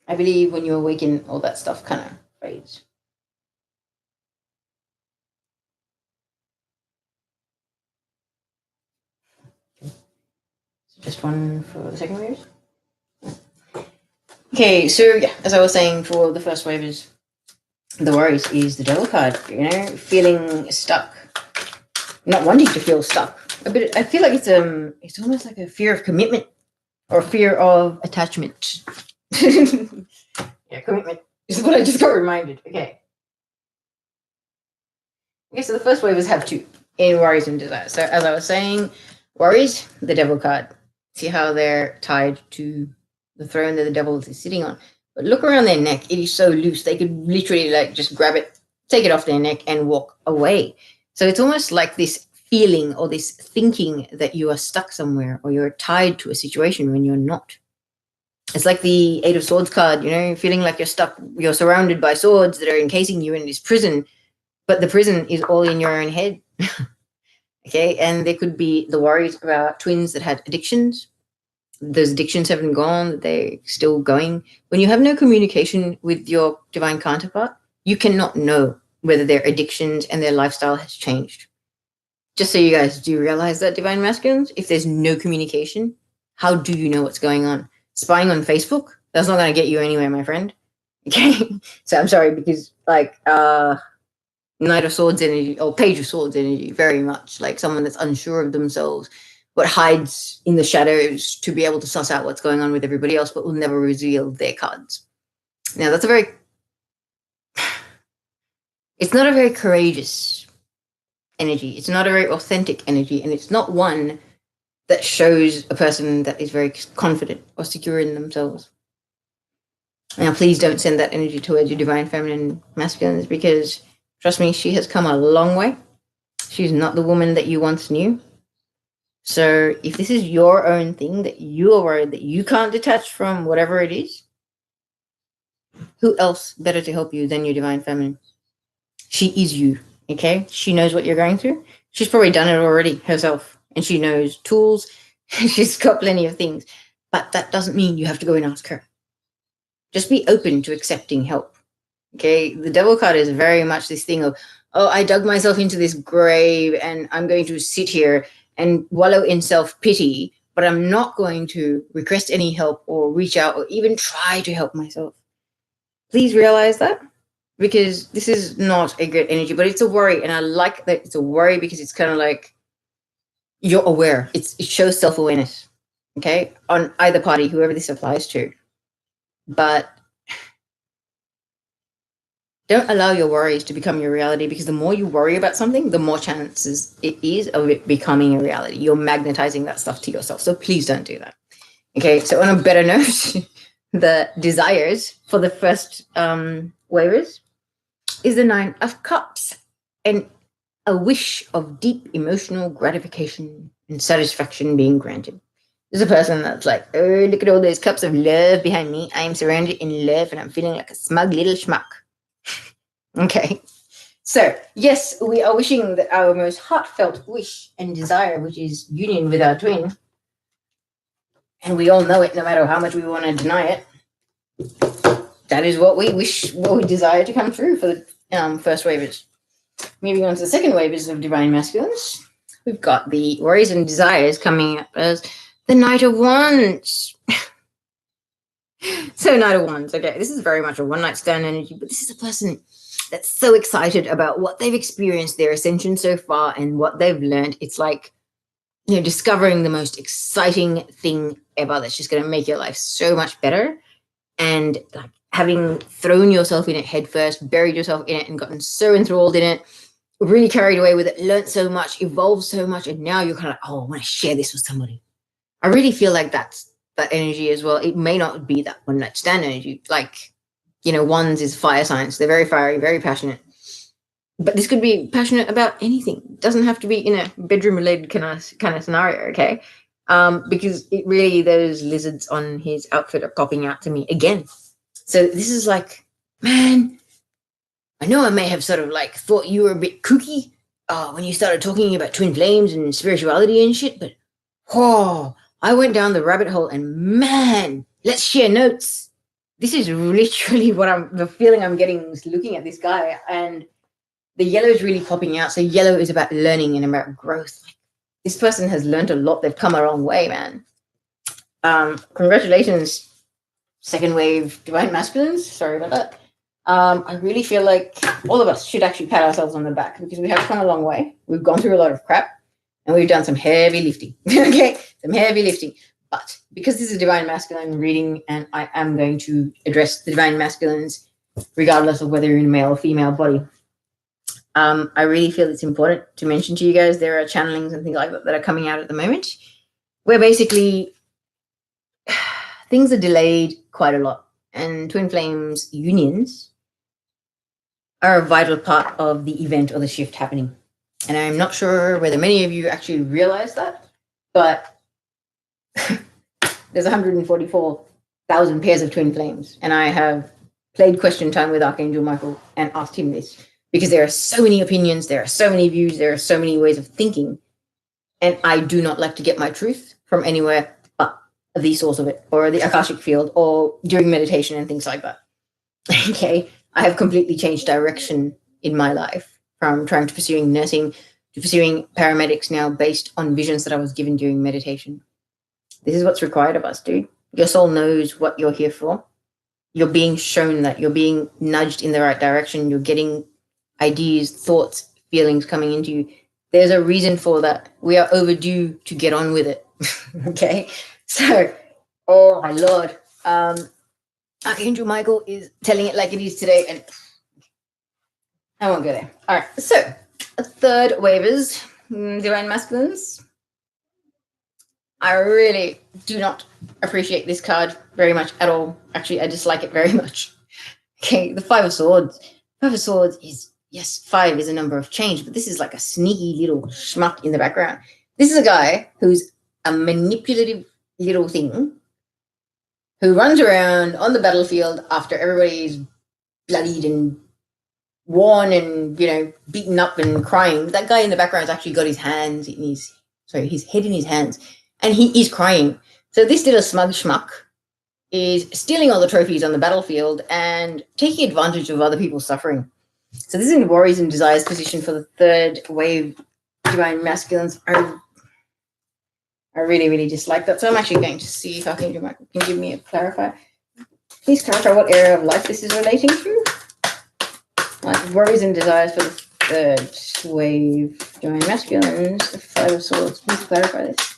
Speaker 1: I believe when you awaken, all that stuff kind of fades. So just one for the second wave. Okay, so yeah, as I was saying, for the first wavers, the worries is the devil card. Feeling stuck, not wanting to feel stuck. I feel like it's almost like a fear of commitment or fear of attachment. Yeah, commitment is what I just got reminded. Okay, so the first wavers have two in worries and desires. So as I was saying, worries, the devil card. See how they're tied to the throne that the devil is sitting on. But look around their neck. It is so loose. They could literally just grab it, take it off their neck and walk away. So it's almost like this feeling or this thinking that you are stuck somewhere or you're tied to a situation when you're not. It's like the Eight of Swords card, feeling like you're stuck. You're surrounded by swords that are encasing you in this prison, but the prison is all in your own head. Okay, and there could be the worries about twins that had addictions. Those addictions haven't gone, they're still going. When you have no communication with your divine counterpart, you cannot know whether their addictions and their lifestyle has changed. Just so you guys do realize that, divine masculines, if there's no communication, How do you know what's going on? Spying on Facebook? That's not going to get you anywhere, my friend. Okay? So I'm sorry, because like Knight of Swords energy or Page of Swords energy, very much like someone that's unsure of themselves, but hides in the shadows to be able to suss out what's going on with everybody else, but will never reveal their cards. Now, that's it's not a very courageous energy. It's not a very authentic energy, and it's not one that shows a person that is very confident or secure in themselves. Now, please don't send that energy towards your divine feminine masculines, because trust me, she has come a long way. She's not the woman that you once knew. So if this is your own thing that you are worried that you can't detach from, whatever it is, who else better to help you than your divine feminine? She is you, okay? She knows what you're going through. She's probably done it already herself, and she knows tools. She's got plenty of things, but that doesn't mean you have to go and ask her. Just be open to accepting help, okay? The Devil card is very much this thing of, oh, I dug myself into this grave and I'm going to sit here and wallow in self-pity, but I'm not going to request any help or reach out or even try to help myself. Please realize that, because this is not a great energy, but it's a worry. And I like that it's a worry because it's kind of like you're aware. It shows self-awareness, okay, on either party, whoever this applies to. But don't allow your worries to become your reality, because the more you worry about something, the more chances it is of it becoming a reality. You're magnetizing that stuff to yourself. So please don't do that. Okay, so on a better note, the desires for the first waivers is the 9 of Cups, and a wish of deep emotional gratification and satisfaction being granted. There's a person that's like, oh, look at all those cups of love behind me. I am surrounded in love and I'm feeling like a smug little schmuck. Okay, so yes, we are wishing that our most heartfelt wish and desire, which is union with our twin, and we all know it no matter how much we want to deny it, that is what we wish, what we desire to come through for the first waivers. Moving on to the second waivers of divine masculines, we've got the worries and desires coming up as the Knight of Wands. So Knight of Wands, okay, this is very much a one-night stand energy, but this is a person that's so excited about what they've experienced, their ascension so far, and what they've learned. It's like, you know, discovering the most exciting thing ever that's just going to make your life so much better. And like having thrown yourself in it head first, buried yourself in it and gotten so enthralled in it, really carried away with it, learned so much, evolved so much, and now you're kind of like, oh, I want to share this with somebody. I really feel like that's that energy as well. It may not be that one night stand energy. Like, you know, Wands is fire signs. They're very fiery, very passionate. But this could be passionate about anything. It doesn't have to be in a bedroom-related kind of scenario, okay? Because it really, those lizards on his outfit are popping out to me again. So this is like, man, I know I may have sort of like thought you were a bit kooky when you started talking about twin flames and spirituality and shit, but I went down the rabbit hole and man, let's share notes. This is literally the feeling I'm getting looking at this guy, and the yellow is really popping out. So yellow is about learning and about growth. This person has learned a lot. They've come a long way, man. Congratulations, second wave divine masculines. Sorry about that. I really feel like all of us should actually pat ourselves on the back, because we have come a long way. We've gone through a lot of crap and we've done some heavy lifting. Okay, some heavy lifting. But because this is a divine masculine reading and I am going to address the divine masculines regardless of whether you're in a male or female body, I really feel it's important to mention to you guys there are channelings and things like that that are coming out at the moment where basically things are delayed quite a lot, and twin flames unions are a vital part of the event or the shift happening. And I'm not sure whether many of you actually realize that, but there's 144,000 pairs of twin flames, and I have played question time with Archangel Michel and asked him this, because there are so many opinions, there are so many views, there are so many ways of thinking, and I do not like to get my truth from anywhere but the source of it, or the Akashic field, or during meditation and things like that. Okay, I have completely changed direction in my life from trying to pursuing nursing to pursuing paramedics now based on visions that I was given during meditation. This is what's required of us, dude. Your soul knows what you're here for. You're being shown that. You're being nudged in the right direction. You're getting ideas, thoughts, feelings coming into you. There's a reason for that. We are overdue to get on with it. Okay? So, oh my Lord. Archangel Michael is telling it like it is today, and I won't go there. All right. So, third wavers, divine masculines. I really do not appreciate this card very much at all. Actually, I dislike it very much. Okay, the Five of Swords. Five of Swords is, yes, 5 is a number of change, but this is like a sneaky little schmuck in the background. This is a guy who's a manipulative little thing who runs around on the battlefield after everybody's bloodied and worn and, you know, beaten up and crying. That guy in the background's actually got his hands in his, his head in his hands, and he is crying. So this little smug schmuck is stealing all the trophies on the battlefield and taking advantage of other people's suffering. So this is in Worries and Desires position for the third wave divine masculines. I really, really dislike that. So I'm actually going to see if Archangel Michael can give me a clarifier. Please clarify what area of life this is relating to. Like Worries and Desires for the third wave divine masculines, the Five of Swords. Please clarify this.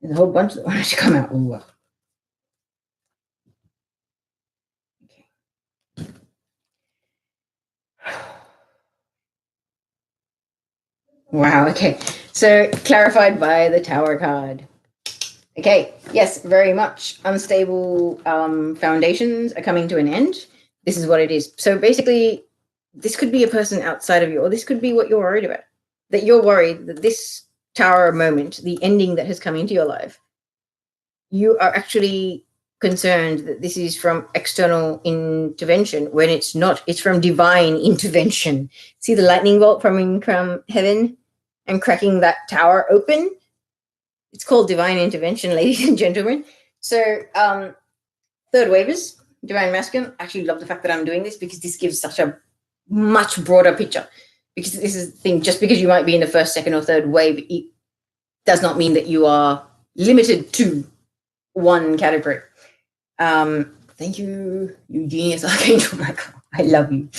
Speaker 1: There's a whole bunch that want to come out. Ooh. Okay. Wow, okay. So clarified by the Tower card. Okay, yes, very much. Unstable foundations are coming to an end. This is what it is. So basically, this could be a person outside of you, or this could be what you're worried about. That you're worried that this Tower moment, the ending that has come into your life, you are actually concerned that this is from external intervention when it's not. It's from divine intervention. See the lightning bolt coming from heaven and cracking that tower open? It's called divine intervention, ladies and gentlemen. So third wavers, divine masculine. I actually love the fact that I'm doing this because this gives such a much broader picture. Because this is the thing, just because you might be in the first, second, or third wave, it does not mean that you are limited to one category. Thank you, you genius Archangel Michael. I love you.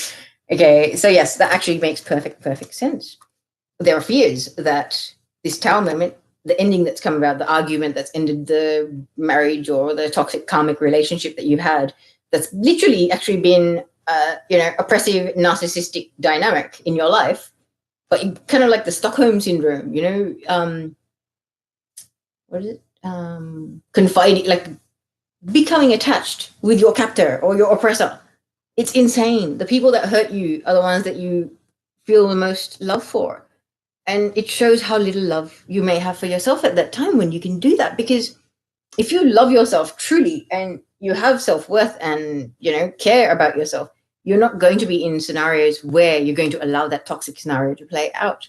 Speaker 1: Okay, so yes, that actually makes perfect sense. There are fears that this Tower moment, the ending that's come about, the argument that's ended the marriage or the toxic karmic relationship that you've had, that's literally actually been oppressive, narcissistic dynamic in your life, but kind of like the Stockholm syndrome, what is it? Confiding, like becoming attached with your captor or your oppressor. It's insane. The people that hurt you are the ones that you feel the most love for. And it shows how little love you may have for yourself at that time when you can do that. Because if you love yourself truly and you have self-worth and, care about yourself, you're not going to be in scenarios where you're going to allow that toxic scenario to play out.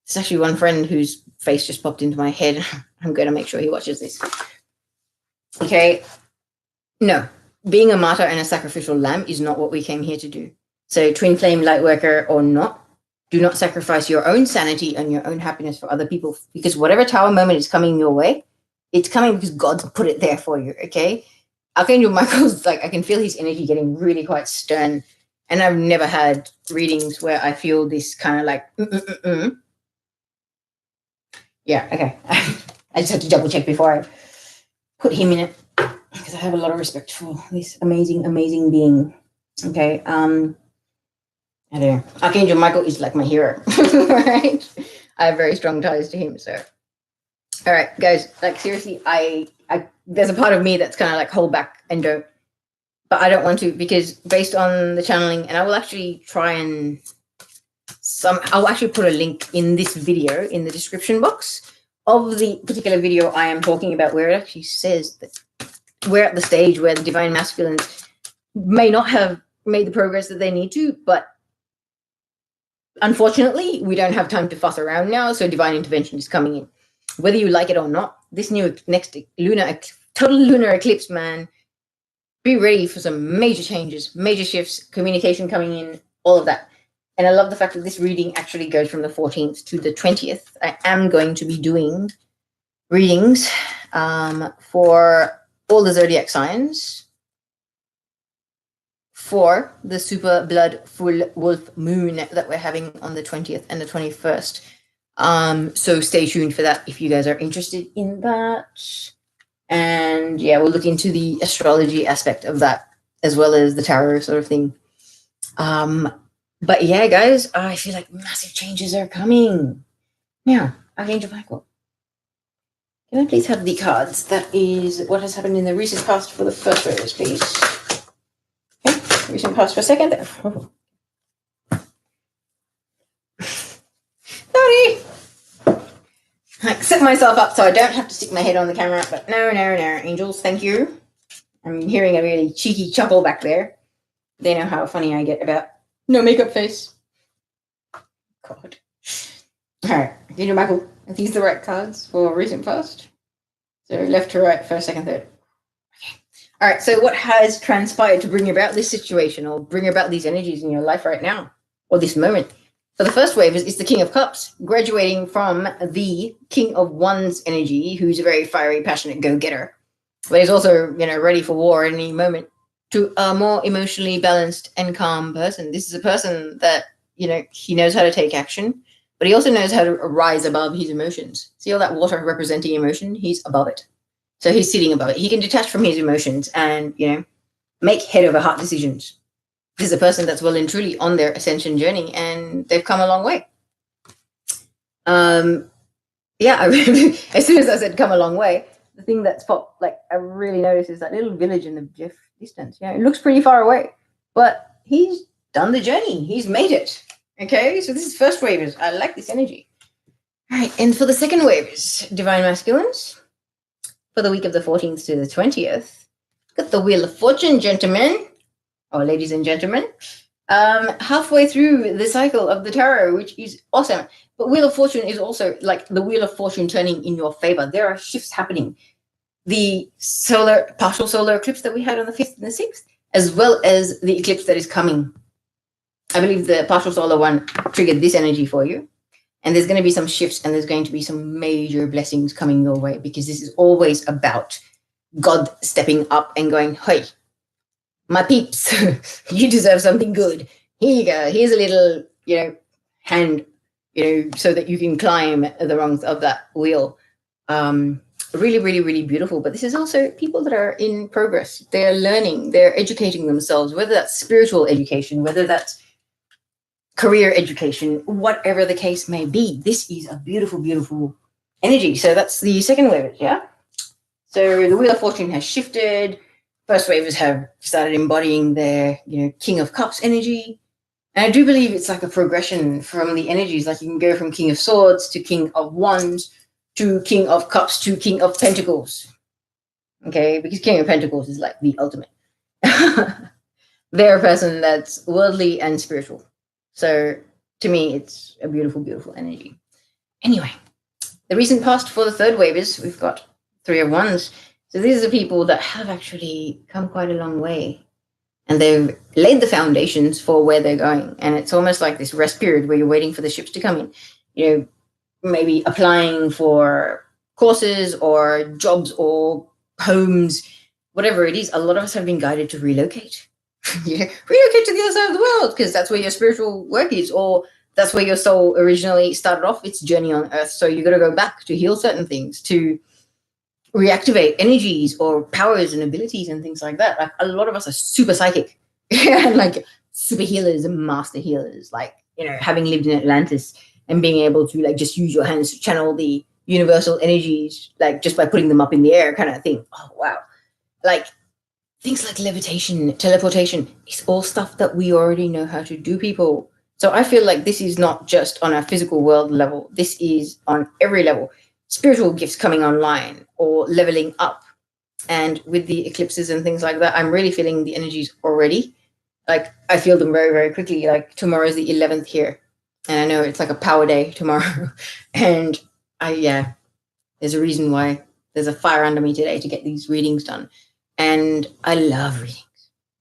Speaker 1: There's actually one friend whose face just popped into my head. I'm going to make sure he watches this. Okay. No, being a martyr and a sacrificial lamb is not what we came here to do. So twin flame light worker or not, do not sacrifice your own sanity and your own happiness for other people, because whatever Tower moment is coming your way, it's coming because God's put it there for you, okay? Archangel Michael's like, I can feel his energy getting really quite stern, and I've never had readings where I feel this kind of like, Yeah, okay. I just had to double check before I put him in it, because I have a lot of respect for this amazing, amazing being, okay? I don't know. Archangel Michael is like my hero, right? I have very strong ties to him, so. All right, guys, like seriously, I there's a part of me that's kind of like hold back and don't, but I don't want to, because based on the channeling, and I will actually try and I'll actually put a link in this video in the description box of the particular video I am talking about, where it actually says that we're at the stage where the divine masculines may not have made the progress that they need to, but unfortunately, we don't have time to fuss around now, so divine intervention is coming in. Whether you like it or not, this next total lunar eclipse, man, be ready for some major changes, major shifts, communication coming in, all of that. And I love the fact that this reading actually goes from the 14th to the 20th. I am going to be doing readings for all the zodiac signs for the super blood full wolf moon that we're having on the 20th and the 21st. So stay tuned for that if you guys are interested in that. And yeah, we'll look into the astrology aspect of that as well as the tarot sort of thing. But yeah, guys, I feel like massive changes are coming. Now, Archangel Michael, can I please have the cards? That is what has happened in the recent past for the first readers, please. Okay, recent past for a second. Oh. Sorry. I set myself up so I don't have to stick my head on the camera, but no, angels, thank you. I'm hearing a really cheeky chuckle back there. They know how funny I get about no makeup face. God. All right, Archangel Michael, are these the right cards for recent past? So left to right, first, second, third. Okay. All right, so what has transpired to bring about this situation or bring about these energies in your life right now or this moment? So the first wave is the King of Cups, graduating from the King of Wands energy, who's a very fiery, passionate go-getter, but he's also, ready for war at any moment, to a more emotionally balanced and calm person. This is a person that, he knows how to take action, but he also knows how to rise above his emotions. See all that water representing emotion? He's above it. So he's sitting above it. He can detach from his emotions and, make head over heart decisions. This is a person that's well and truly on their ascension journey, and they've come a long way. As soon as I said come a long way, the thing that's popped, I really noticed is that little village in the distance. It looks pretty far away, but he's done the journey. He's made it. Okay, so this is first wavers. I like this energy. All right, and for the second wavers, divine masculines, for the week of the 14th to the 20th, got the Wheel of Fortune, gentlemen. Or ladies and gentlemen, halfway through the cycle of the tarot, which is awesome. But Wheel of Fortune is also like the Wheel of Fortune turning in your favor. There are shifts happening. The partial solar eclipse that we had on the 5th and the 6th, as well as the eclipse that is coming. I believe the partial solar one triggered this energy for you. And there's going to be some shifts and there's going to be some major blessings coming your way, because this is always about God stepping up and going, hey, my peeps, you deserve something good. Here you go. Here's a little, hand, so that you can climb the rungs of that wheel. Really, really, really beautiful. But this is also people that are in progress. They're learning. They're educating themselves, whether that's spiritual education, whether that's career education, whatever the case may be. This is a beautiful, beautiful energy. So that's the second wave, yeah? So the Wheel of Fortune has shifted. First wavers have started embodying their, King of Cups energy. And I do believe it's like a progression from the energies. Like you can go from King of Swords to King of Wands to King of Cups to King of Pentacles. Okay, because King of Pentacles is like the ultimate. They're a person that's worldly and spiritual. So to me, it's a beautiful, beautiful energy. Anyway, the recent past for the third wavers, we've got Three of Wands. So these are people that have actually come quite a long way, and they've laid the foundations for where they're going. And it's almost like this rest period where you're waiting for the ships to come in, maybe applying for courses or jobs or homes, whatever it is. A lot of us have been guided to relocate. Relocate to the other side of the world, because that's where your spiritual work is, or that's where your soul originally started off its journey on earth. So you got to go back to heal certain things, to reactivate energies or powers and abilities and things like that. Like a lot of us are super psychic and like super healers and master healers, like, having lived in Atlantis and being able to just use your hands to channel the universal energies, just by putting them up in the air kind of thing. Oh, wow. Things like levitation, teleportation, it's all stuff that we already know how to do, people. So I feel like this is not just on a physical world level. This is on every level. Spiritual gifts coming online or leveling up. And with the eclipses and things like that, I'm really feeling the energies already. I feel them very, very quickly. Tomorrow's the 11th here. And I know it's like a power day tomorrow. And there's a reason why there's a fire under me today to get these readings done. And I love readings.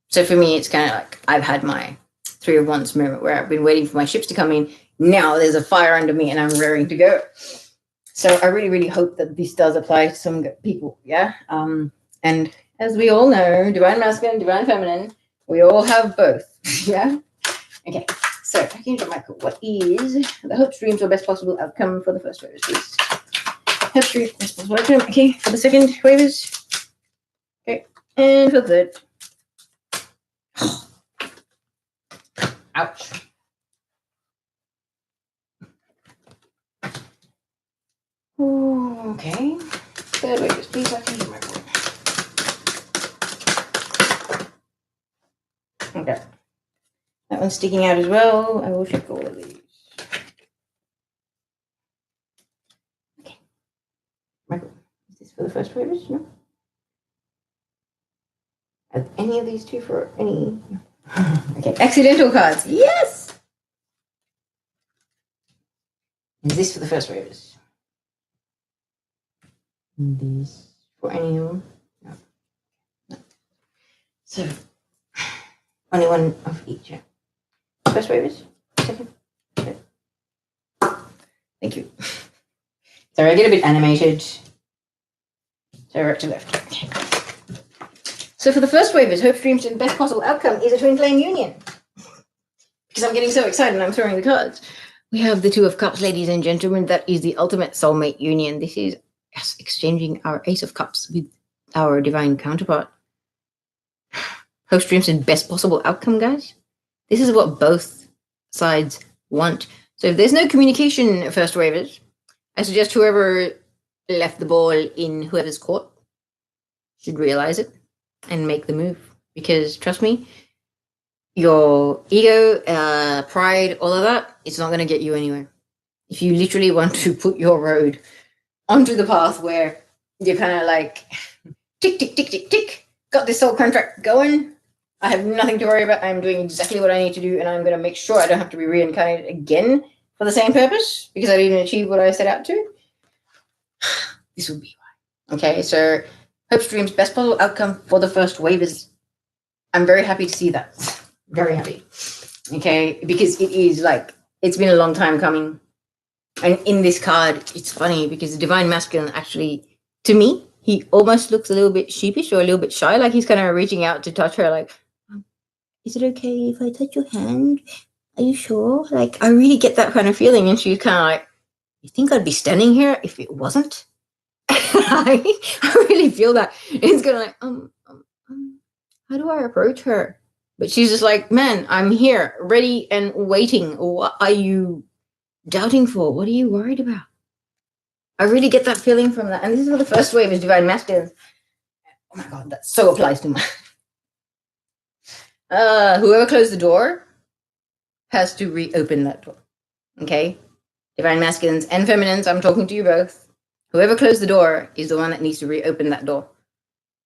Speaker 1: So for me, it's kind of like I've had my Three of Wands moment where I've been waiting for my ships to come in. Now there's a fire under me and I'm raring to go. So I really, really hope that this does apply to some people. Yeah. And as we all know, divine masculine, divine feminine, we all have both. Yeah. Okay. So, Archangel Michael, what is the hopes, dreams, or best possible outcome for the first waivers, please? Hopes, dreams, best possible outcome. Okay. For the second waivers. Okay. And for the third. Ouch. Okay. Third waivers, please, Archangel Michael. Okay. That one's sticking out as well. I will check all of these. Okay. Michael, is this for the first waivers? No. Are any of these two for any? No. Okay. Accidental cards. Yes. Is this for the first waivers? This for any of them? No. No. So only one of each. Yeah. First waivers. Second. Okay. Thank you. Sorry, I get a bit animated. So right to left. Okay. So for the first waivers, hope, dreams, and best possible outcome is a twin flame union. Because I'm getting so excited and I'm throwing the cards. We have the Two of Cups, ladies and gentlemen. That is the ultimate soulmate union. This is us exchanging our Ace of Cups with our divine counterpart. Hopes, dreams, and best possible outcome, guys. This is what both sides want. So if there's no communication, first waivers, I suggest whoever left the ball in whoever's court should realize it and make the move. Because trust me, your ego, pride, all of that, it's not going to get you anywhere. If you literally want to put your road onto the path where you're kind of like, tick, tick, tick, tick, tick, got this soul contract going, I have nothing to worry about, I'm doing exactly what I need to do, and I'm going to make sure I don't have to be reincarnated again for the same purpose, because I didn't achieve what I set out to, this will be why. Okay, so hopes, dreams, best possible outcome for the first waivers. I'm very happy to see that. Very happy. Okay, because it is like, it's been a long time coming. And in this card, it's funny because the divine masculine actually, to me, he almost looks a little bit sheepish or a little bit shy, like he's kind of reaching out to touch her, like, is it okay if I touch your hand? Are you sure? Like, I really get that kind of feeling. And she's kind of like, you think I'd be standing here if it wasn't? I really feel that. It's kind of like, how do I approach her? But she's just like, man, I'm here, ready and waiting. What are you doubting for? What are you worried about? I really get that feeling from that. And this is for the first wave is divine masculine. Oh my God, that so applies to me. Whoever closed the door has to reopen that door. Okay? Divine masculines and feminines, I'm talking to you both. Whoever closed the door is the one that needs to reopen that door.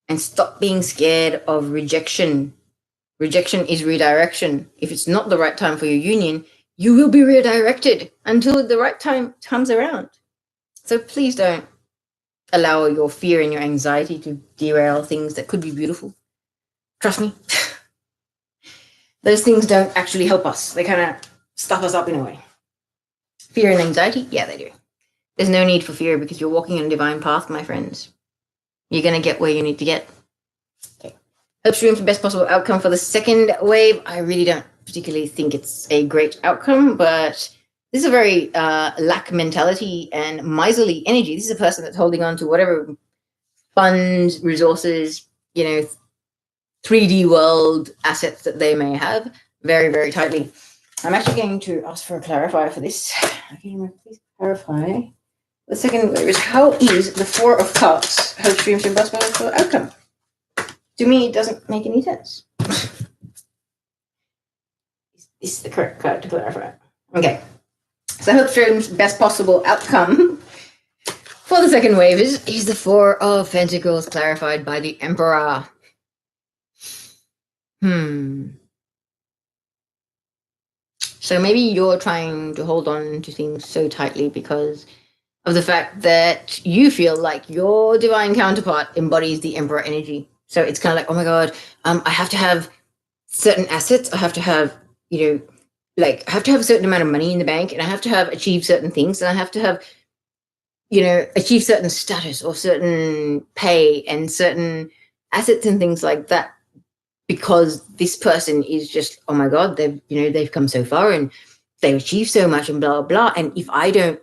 Speaker 1: And stop being scared of rejection. Rejection is redirection. If it's not the right time for your union, you will be redirected until the right time comes around. So please don't allow your fear and your anxiety to derail things that could be beautiful. Trust me. Those things don't actually help us. They kind of stuff us up in a way. Fear and anxiety? Yeah, they do. There's no need for fear because you're walking on a divine path, my friends. You're going to get where you need to get. Okay. Hopes, dreams, best possible outcome for the second wave. I really don't particularly think it's a great outcome, but this is a very lack mentality and miserly energy. This is a person that's holding on to whatever funds, resources, 3D world assets that they may have very, very tightly. I'm actually going to ask for a clarifier for this. Okay, please clarify. The second wave is, how is the Four of Cups hopes, dreams, and best possible outcome? To me, it doesn't make any sense. Is the correct card to clarify? Okay. So hopes, dreams, best possible outcome for the second wave is the Four of Pentacles clarified by the Emperor. So maybe you're trying to hold on to things so tightly because of the fact that you feel like your divine counterpart embodies the Emperor energy. So it's kind of like, oh my God, I have to have certain assets. I have to have, I have to have a certain amount of money in the bank, and I have to have achieved certain things, and I have to have achieve certain status or certain pay and certain assets and things like that, because this person is just, oh my God, they've come so far and they've achieved so much and blah, blah. And if I don't,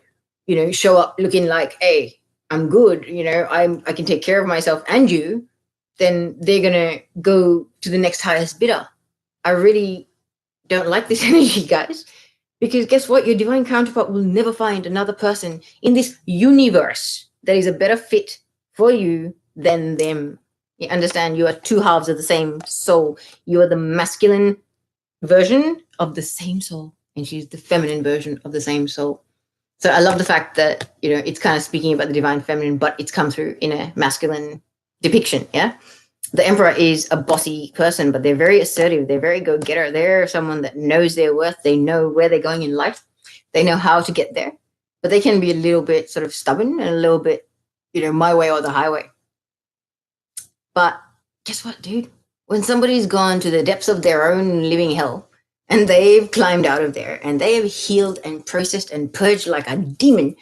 Speaker 1: show up looking like, hey, I'm good, I can take care of myself and you, then they're going to go to the next highest bidder. I really don't like this energy, guys, because guess what? Your divine counterpart will never find another person in this universe that is a better fit for you than them. You understand? You are two halves of the same soul. You are the masculine version of the same soul, and she's the feminine version of the same soul. So I love the fact that, it's kind of speaking about the divine feminine, but it's come through in a masculine depiction. Yeah. The emperor is a bossy person, but they're very assertive. They're very go-getter. They're someone that knows their worth. They know where they're going in life. They know how to get there, but they can be a little bit sort of stubborn and a little bit, my way or the highway. But guess what, dude? When somebody's gone to the depths of their own living hell and they've climbed out of there and they have healed and processed and purged like a demon,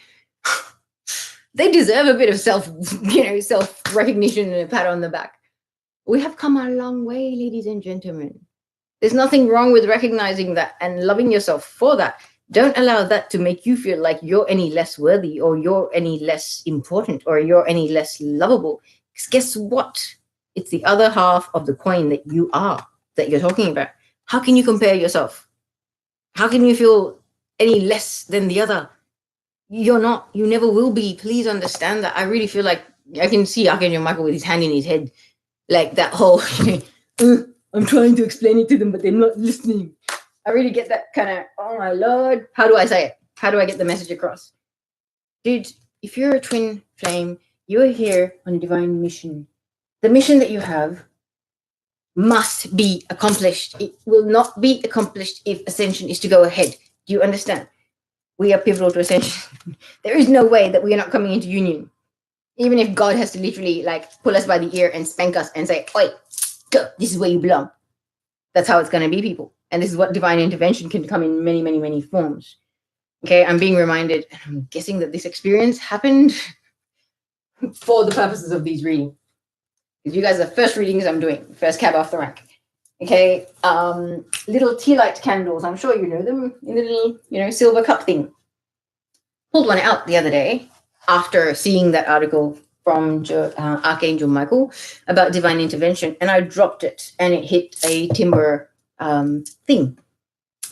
Speaker 1: they deserve a bit of self-recognition and a pat on the back. We have come a long way, ladies and gentlemen. There's nothing wrong with recognizing that and loving yourself for that. Don't allow that to make you feel like you're any less worthy or you're any less important or you're any less lovable. Because guess what? It's the other half of the coin that you are, that you're talking about. How can you compare yourself? How can you feel any less than the other? You're not. You never will be. Please understand that. I really feel like I can see Arch Angel Michael with his hand in his head. Like that whole, I'm trying to explain it to them, but they're not listening. I really get that kind of, oh my Lord. How do I say it? How do I get the message across? Dude, if you're a twin flame, you're here on a divine mission. The mission that you have must be accomplished. It will not be accomplished if ascension is to go ahead. Do you understand? We are pivotal to ascension. There is no way that we are not coming into union. Even if God has to literally pull us by the ear and spank us and say, "Oi, go, this is where you belong." That's how it's going to be, people. And this is what divine intervention can come in many, many, many forms. Okay, I'm being reminded, and I'm guessing that this experience happened for the purposes of these readings. Because you guys are the first readings I'm doing, first cab off the rank. Okay, little tea light candles. I'm sure you know them, in the little, silver cup thing. Pulled one out the other day after seeing that article from Archangel Michael about divine intervention, and I dropped it, and it hit a timber thing.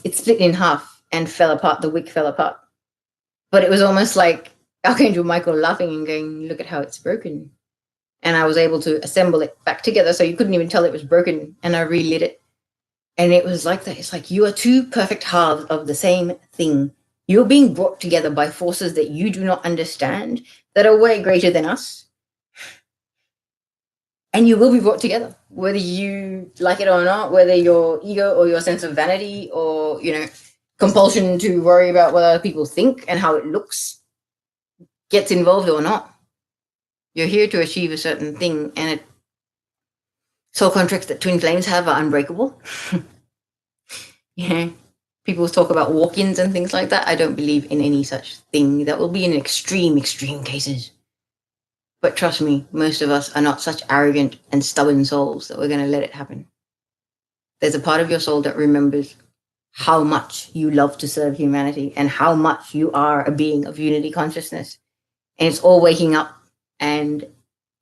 Speaker 1: It split in half and fell apart. The wick fell apart. But it was almost like Archangel Michael laughing and going, "Look at how it's broken." And I was able to assemble it back together, so you couldn't even tell it was broken, and I relit it. And it was like that. It's like you are two perfect halves of the same thing. You're being brought together by forces that you do not understand, that are way greater than us. And you will be brought together, whether you like it or not, whether your ego or your sense of vanity or, compulsion to worry about what other people think and how it looks gets involved or not. You're here to achieve a certain thing, and soul contracts that twin flames have are unbreakable. People talk about walk-ins and things like that. I don't believe in any such thing. That will be in extreme cases. But trust me, most of us are not such arrogant and stubborn souls that we're going to let it happen. There's a part of your soul that remembers how much you love to serve humanity and how much you are a being of unity consciousness. And it's all waking up. And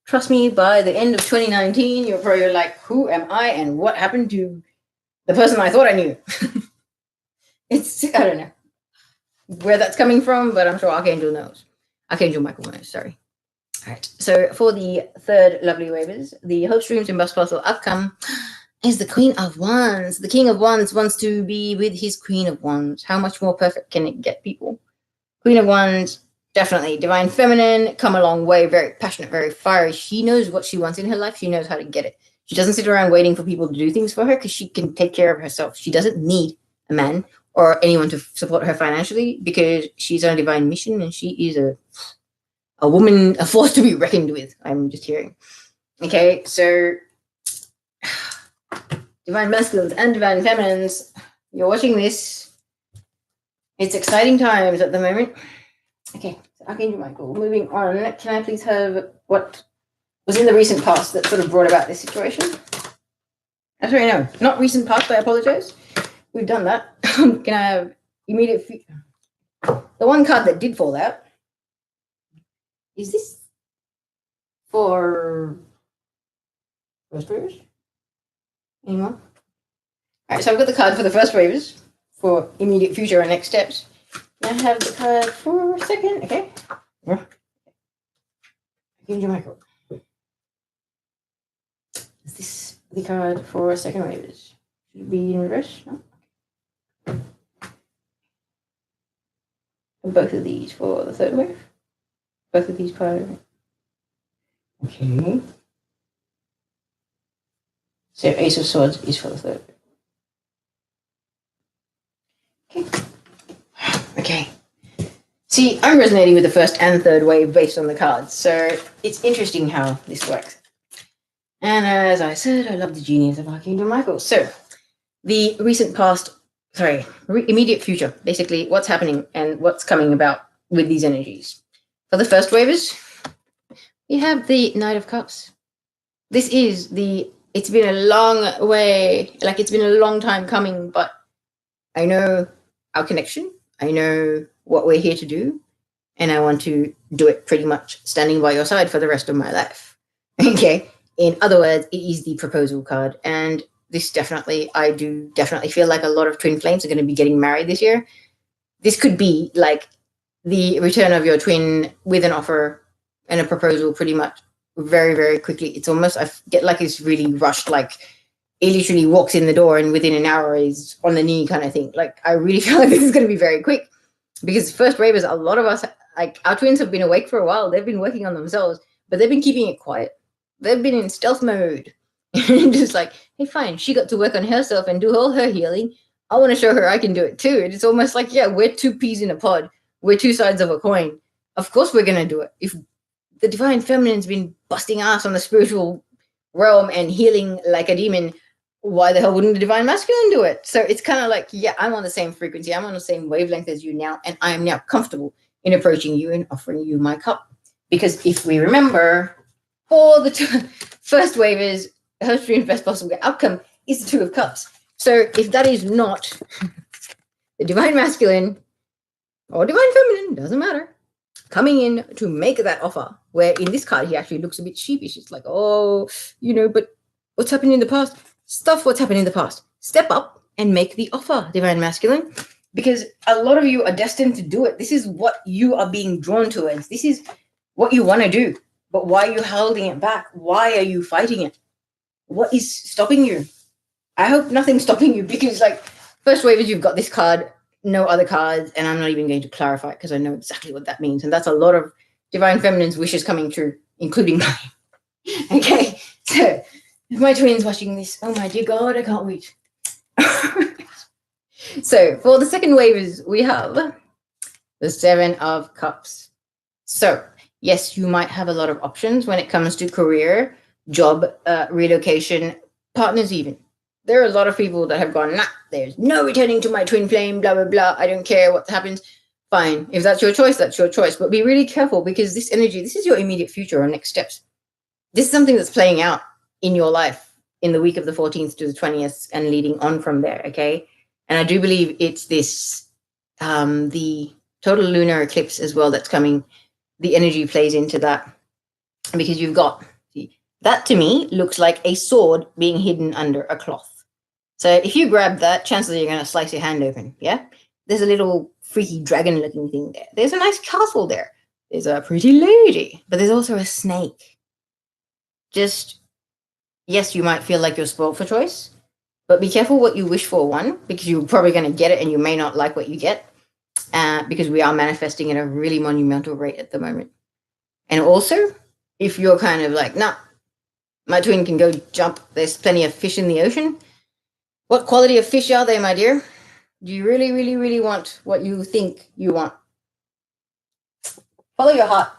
Speaker 1: trust me, by the end of 2019, you're probably like, who am I and what happened to the person I thought I knew? I don't know where that's coming from, but I'm sure Archangel knows. Archangel Michael knows, sorry. All right, so for the third lovely wavers, the hopes, dreams, and best possible outcome is the Queen of Wands. The King of Wands wants to be with his Queen of Wands. How much more perfect can it get, people? Queen of Wands, definitely divine feminine, come a long way, very passionate, very fiery. She knows what she wants in her life. She knows how to get it. She doesn't sit around waiting for people to do things for her because she can take care of herself. She doesn't need a man or anyone to support her financially because she's on a divine mission and she is a woman, a force to be reckoned with. I'm just hearing. Okay, so divine masculines and divine feminines, you're watching this. It's exciting times at the moment. Okay, so Archangel Michael, moving on. Can I please have what was in the recent past that sort of brought about this situation? Sorry, no, not recent past, I apologize. We've done that. Can I have immediate future? The one card that did fall out is this for first waivers? Anyone? All right, so I've got the card for the first waivers for immediate future and next steps. Can I have the card for a second? Okay. Archangel Michael. Is this the card for second waivers? Should it be in reverse? No? And both of these for the third wave? Both of these cards. Okay. So Ace of Swords is for the third. Okay. Okay. See, I'm resonating with the first and third wave based on the cards, so it's interesting how this works. And as I said, I love the genius of Archangel Michael. So, the recent past, immediate future, basically what's happening and what's coming about with these energies. For the first wavers, we have the Knight of Cups. This is it's been a long way, like it's been a long time coming, but I know our connection. I know what we're here to do, and I want to do it pretty much standing by your side for the rest of my life. Okay. In other words, it is the proposal card, and this I do definitely feel like a lot of twin flames are going to be getting married this year. This could be like the return of your twin with an offer and a proposal pretty much very, very quickly. It's almost, I get like it's really rushed, like he literally walks in the door and within an hour is on the knee kind of thing. Like, I really feel like this is going to be very quick because first wavers, a lot of us, like our twins have been awake for a while. They've been working on themselves, but they've been keeping it quiet. They've been in stealth mode. Just like, hey, fine, she got to work on herself and do all her healing. I want to show her I can do it too. And it's almost like, yeah, we're two peas in a pod. We're two sides of a coin. Of course we're going to do it. If the divine feminine's been busting ass on the spiritual realm and healing like a demon, why the hell wouldn't the divine masculine do it? So it's kind of like, yeah, I'm on the same frequency. I'm on the same wavelength as you now. And I am now comfortable in approaching you and offering you my cup. Because if we remember, for the first wavers, her dream best possible outcome is the Two of Cups. So if that is not the divine masculine or divine feminine, doesn't matter, coming in to make that offer, where in this card he actually looks a bit sheepish. It's like, oh, but what's happened in the past? Stuff what's happened in the past. Step up and make the offer, divine masculine, because a lot of you are destined to do it. This is what you are being drawn towards. This is what you want to do. But why are you holding it back? Why are you fighting it? What is stopping you? I hope nothing's stopping you, because like first wavers, you've got this card, no other cards, and I'm not even going to clarify because I know exactly what that means. And that's a lot of divine feminine's wishes coming true, including mine. Okay, so if my twin's watching this, oh my dear God, I can't wait. So for the second wavers, we have the Seven of Cups. So yes, you might have a lot of options when it comes to career, job, relocation, partners even. There are a lot of people that have gone, nah, there's no returning to my twin flame, blah, blah, blah. I don't care what happens. Fine. If that's your choice, that's your choice. But be really careful, because this energy, this is your immediate future or next steps. This is something that's playing out in your life in the week of the 14th to the 20th and leading on from there, okay? And I do believe it's this, the total lunar eclipse as well that's coming. The energy plays into that, because you've got, that to me looks like a sword being hidden under a cloth. So if you grab that, chances are you're going to slice your hand open, yeah? There's a little freaky dragon-looking thing there. There's a nice castle there. There's a pretty lady, but there's also a snake. Just, yes, you might feel like you're spoiled for choice, but be careful what you wish for, one, because you're probably going to get it and you may not like what you get, because we are manifesting at a really monumental rate at the moment. And also, if you're kind of like, nah, my twin can go jump, there's plenty of fish in the ocean. What quality of fish are they, my dear? Do you really, really, really want what you think you want? Follow your heart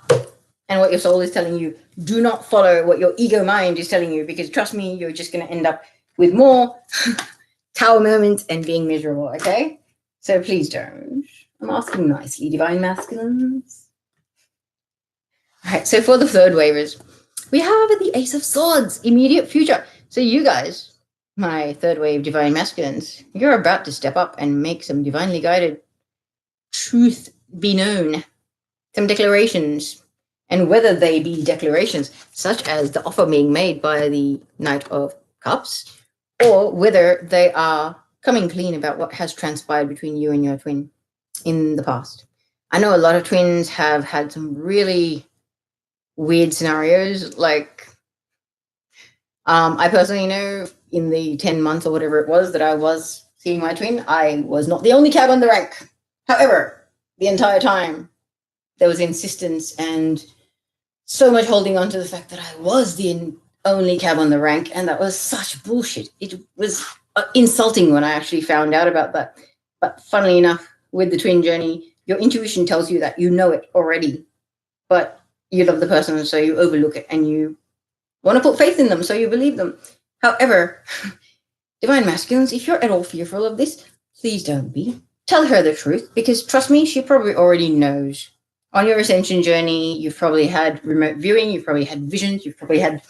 Speaker 1: and what your soul is telling you. Do not follow what your ego mind is telling you, because trust me, you're just going to end up with more tower moments and being miserable, okay? So please don't. I'm asking nicely, divine masculines. All right, so for the third waivers, we have the Ace of Swords, immediate future. So you guys, my third wave divine masculines, you're about to step up and make some divinely guided truth be known, some declarations, and whether they be declarations such as the offer being made by the Knight of Cups, or whether they are coming clean about what has transpired between you and your twin in the past. I know a lot of twins have had some really weird scenarios. Like, I personally know in the 10 months or whatever it was that I was seeing my twin, I was not the only cab on the rank. However, the entire time there was insistence and so much holding on to the fact that I was the only cab on the rank, and that was such bullshit. It was insulting when I actually found out about that. But funnily enough, with the twin journey, your intuition tells you that you know it already, but you love the person, so you overlook it and you want to put faith in them, so you believe them. However, divine masculines, if you're at all fearful of this, please don't be. Tell her the truth, because trust me, she probably already knows. On your ascension journey, you've probably had remote viewing, you've probably had visions, you've probably had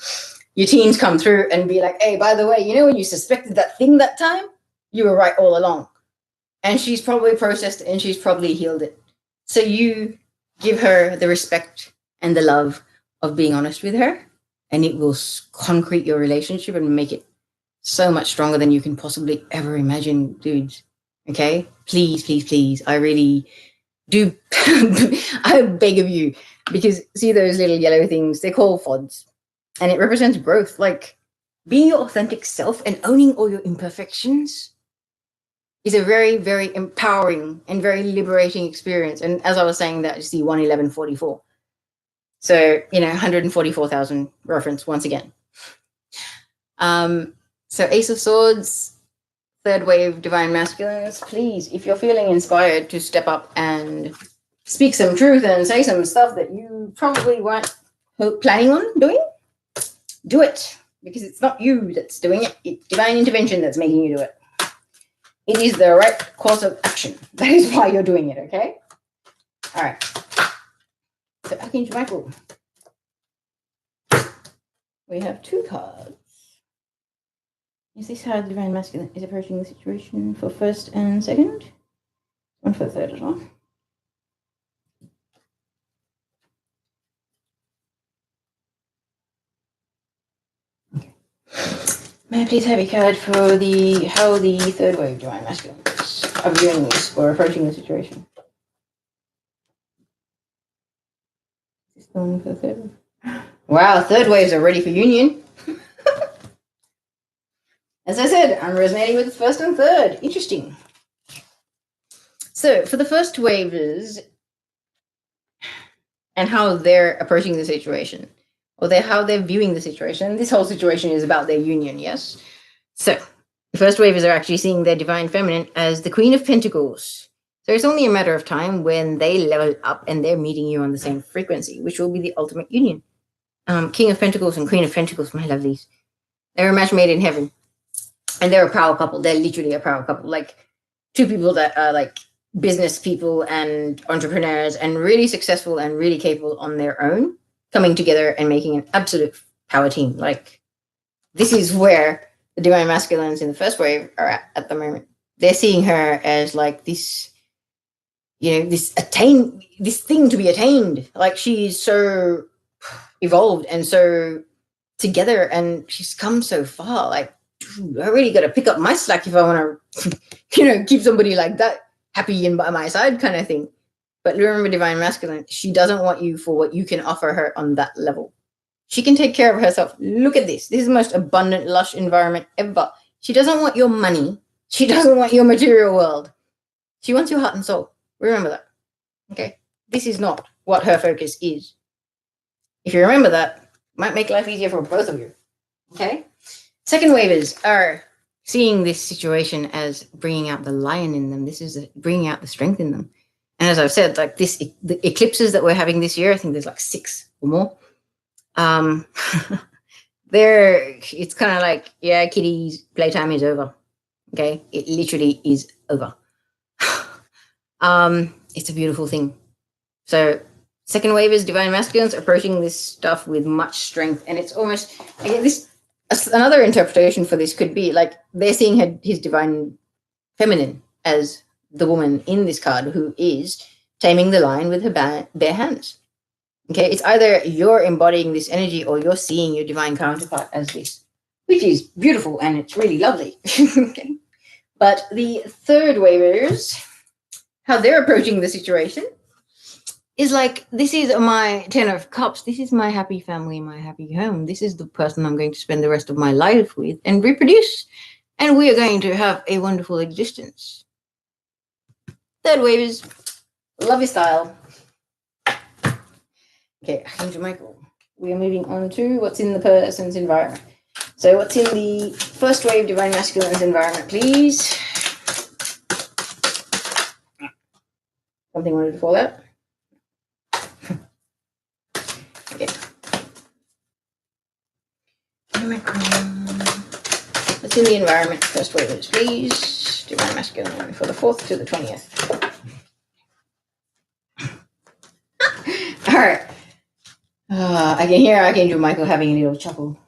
Speaker 1: your teens come through and be like, hey, by the way, you know when you suspected that thing that time? You were right all along. And she's probably processed it and she's probably healed it. So you give her the respect and the love of being honest with her, and it will concrete your relationship and make it so much stronger than you can possibly ever imagine, dudes. Okay? Please, please, please. I really do. I beg of you, because see those little yellow things? They're called FODs, and it represents growth. Like, being your authentic self and owning all your imperfections is a very, very empowering and very liberating experience. And as I was saying, that is the 11144. So, 144,000 reference once again. So Ace of Swords, third wave divine masculines, please, if you're feeling inspired to step up and speak some truth and say some stuff that you probably weren't planning on doing, do it, because it's not you that's doing it. It's divine intervention that's making you do it. It is the right course of action. That is why you're doing it, okay? All right. So Archangel Michael. We have two cards. Is this how the divine masculine is approaching the situation for first and second? One for the third as well. Okay. May I please have a card for how the third wave divine masculine are viewing this or approaching the situation? Is this the one for the third wave? Wow, third waves are ready for union. As I said, I'm resonating with the first and third. Interesting. So for the first waves and how they're approaching the situation, or how they're viewing the situation, this whole situation is about their union, yes? So the first wavers are actually seeing their divine feminine as the Queen of Pentacles. So it's only a matter of time when they level up and they're meeting you on the same frequency, which will be the ultimate union. King of Pentacles and Queen of Pentacles, my lovelies. They're a match made in heaven. And they're a power couple. They're literally a power couple. Like, two people that are like business people and entrepreneurs and really successful and really capable on their own, coming together and making an absolute power team. Like, this is where the divine masculines in the first wave are at the moment. They're seeing her as like this, this thing to be attained. Like, she's so evolved and so together, and she's come so far. Like, dude, I really got to pick up my slack if I want to, keep somebody like that happy and by my side kind of thing. But remember, divine masculine, she doesn't want you for what you can offer her on that level. She can take care of herself. Look at this. This is the most abundant, lush environment ever. She doesn't want your money. She doesn't want your material world. She wants your heart and soul. Remember that. Okay? This is not what her focus is. If you remember that, it might make life easier for both of you. Okay? Second wavers are seeing this situation as bringing out the lion in them. This is bringing out the strength in them. And as I've said, like the eclipses that we're having this year, I think there's like 6 or more. It's kind of like, yeah, kiddies, playtime is over. Okay? It literally is over. It's a beautiful thing. So Second wave is divine masculines approaching this stuff with much strength, and it's almost, again, this another interpretation for this could be like they're seeing his divine feminine as the woman in this card who is taming the lion with her bare hands. Okay, it's either you're embodying this energy or you're seeing your divine counterpart as this, which is beautiful and it's really lovely. Okay. But the third wavers, how they're approaching the situation is like, this is my 10 of cups. This is my happy family, my happy home. This is the person I'm going to spend the rest of my life with and reproduce. And we are going to have a wonderful existence. Third wavers, love your style. Okay, Angel Michael. We are moving on to what's in the person's environment. So what's in the first wave divine masculine's environment, please? Something wanted to fall out. Okay. What's in the environment? First wavers, please. Divine masculine for the 4th to the 20th. All right. I can hear Archangel Michael having a little chuckle.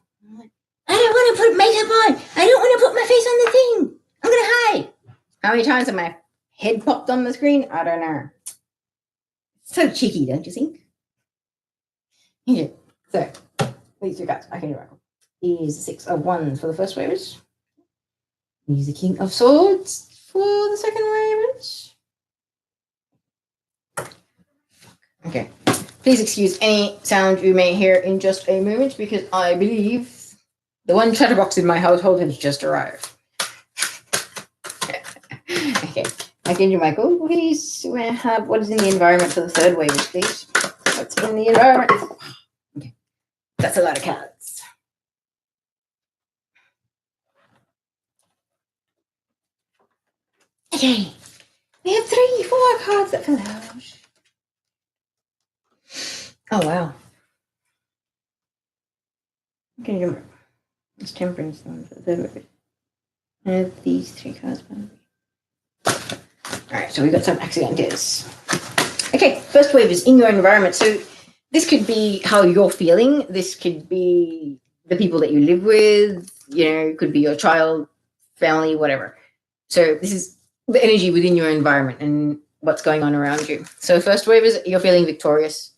Speaker 1: I don't want to put makeup on. I don't want to put my face on the thing. I'm going to hide. How many times have my head popped on the screen? I don't know. So cheeky, don't you think? Yeah. So, these two cards. Archangel Michael. Here's the 6 of Wands for the first wavers. Here's the King of Swords for the second wavers. Okay. Please excuse any sound you may hear in just a moment because I believe the one chatterbox in my household has just arrived. Okay. Archangel Michael, please have what is in the environment for the third wave, please. What's in the environment? Okay. That's a lot of cards. Okay. We have 4 cards that fell out. Oh, wow. Okay, remember. It's Temperance one for the third wave. I have these 3 cards. Alright, so we've got some accidentals. Okay, first wave is in your environment. So this could be how you're feeling. This could be the people that you live with. You know, it could be your child, family, whatever. So this is the energy within your environment and what's going on around you. So first wave is you're feeling victorious.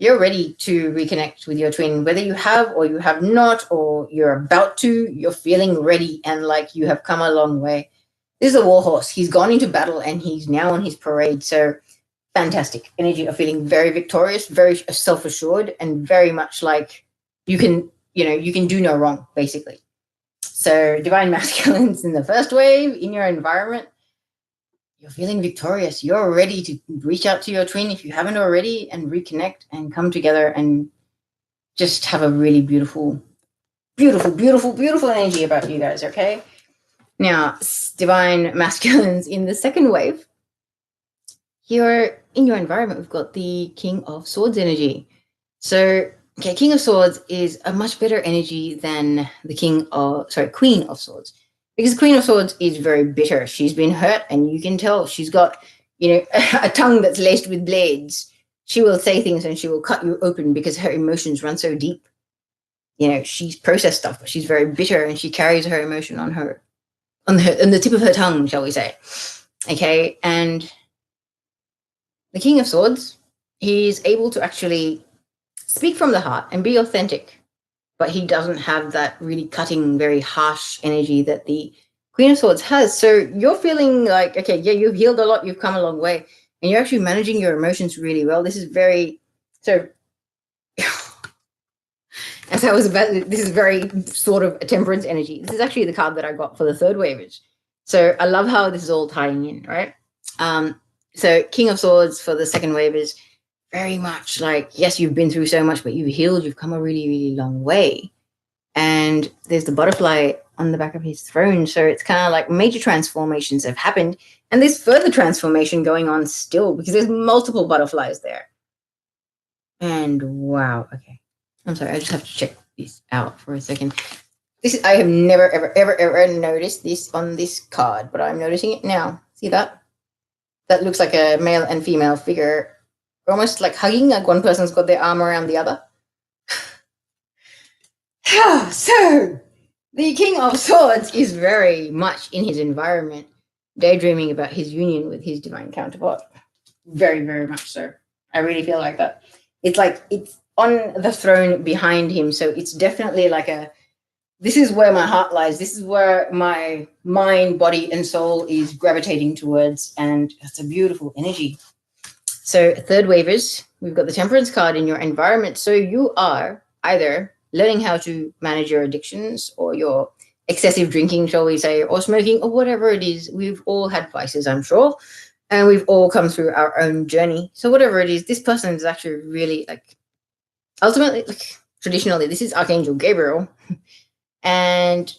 Speaker 1: You're ready to reconnect with your twin, whether you have or you have not, or you're about to, you're feeling ready and like you have come a long way. This is a war horse. He's gone into battle and he's now on his parade. So fantastic energy of feeling very victorious, very self-assured, and very much like you can do no wrong, basically. So divine masculines in the first wave in your environment. You're feeling victorious. You're ready to reach out to your twin if you haven't already and reconnect and come together and just have a really beautiful, beautiful, beautiful, beautiful energy about you guys, okay? Now, divine masculines in the second wave. Here in your environment, we've got the King of Swords energy. So, okay, King of Swords is a much better energy than the Queen of Swords. Because the Queen of Swords is very bitter. She's been hurt, and you can tell she's got, a tongue that's laced with blades. She will say things and she will cut you open because her emotions run so deep. She's processed stuff, but she's very bitter and she carries her emotion on the tip of her tongue, shall we say. Okay, and the King of Swords, he's able to actually speak from the heart and be authentic. But he doesn't have that really cutting, very harsh energy that the Queen of Swords has. So you're feeling like, okay, yeah, you've healed a lot, you've come a long way, and you're actually managing your emotions really well. This is very, so, as I was about, this is very sort of a temperance energy. This is actually the card that I got for the third wavage. So I love how this is all tying in, right? So King of Swords for the second wave is very much like, yes, you've been through so much, but you've healed, you've come a really, really long way. And there's the butterfly on the back of his throne. So it's kind of like major transformations have happened. And there's further transformation going on still because there's multiple butterflies there. And wow, okay. I'm sorry, I just have to check this out for a second. I have never, ever, ever, ever noticed this on this card, but I'm noticing it now. See that? That looks like a male and female figure almost like hugging, like one person's got their arm around the other. So, the King of Swords is very much in his environment, daydreaming about his union with his divine counterpart. Very, very much so. I really feel like that. It's like it's on the throne behind him, so it's definitely like this is where my heart lies. This is where my mind, body, and soul is gravitating towards, and it's a beautiful energy. So, third wavers, we've got the Temperance card in your environment. So, you are either learning how to manage your addictions or your excessive drinking, shall we say, or smoking, or whatever it is. We've all had vices, I'm sure, and we've all come through our own journey. So, whatever it is, this person is actually really like, ultimately, like, traditionally, this is Archangel Gabriel. And,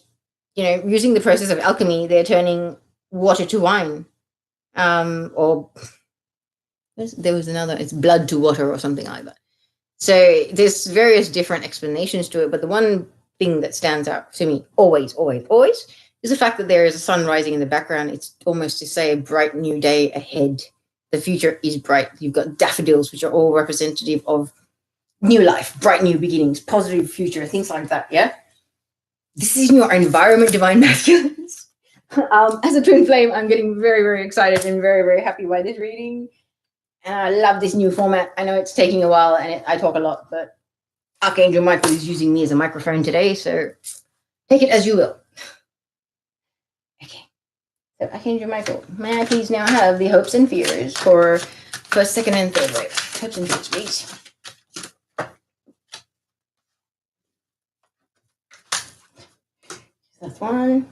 Speaker 1: using the process of alchemy, they're turning water to wine. Or there was another, it's blood to water or something like that. So there's various different explanations to it, but the one thing that stands out to me always, always, always is the fact that there is a sun rising in the background. It's almost to say a bright new day ahead. The future is bright. You've got daffodils, which are all representative of new life, bright new beginnings, positive future, things like that, yeah? This is in your environment, divine masculines. As a twin flame, I'm getting very, very excited and very, very happy by this reading. And I love this new format. I know it's taking a while and I talk a lot, but Archangel Michael is using me as a microphone today, so take it as you will. Okay. So Archangel Michael, may I please now have the hopes and fears for first, second, and third wave? Hopes and fears, please. That's one.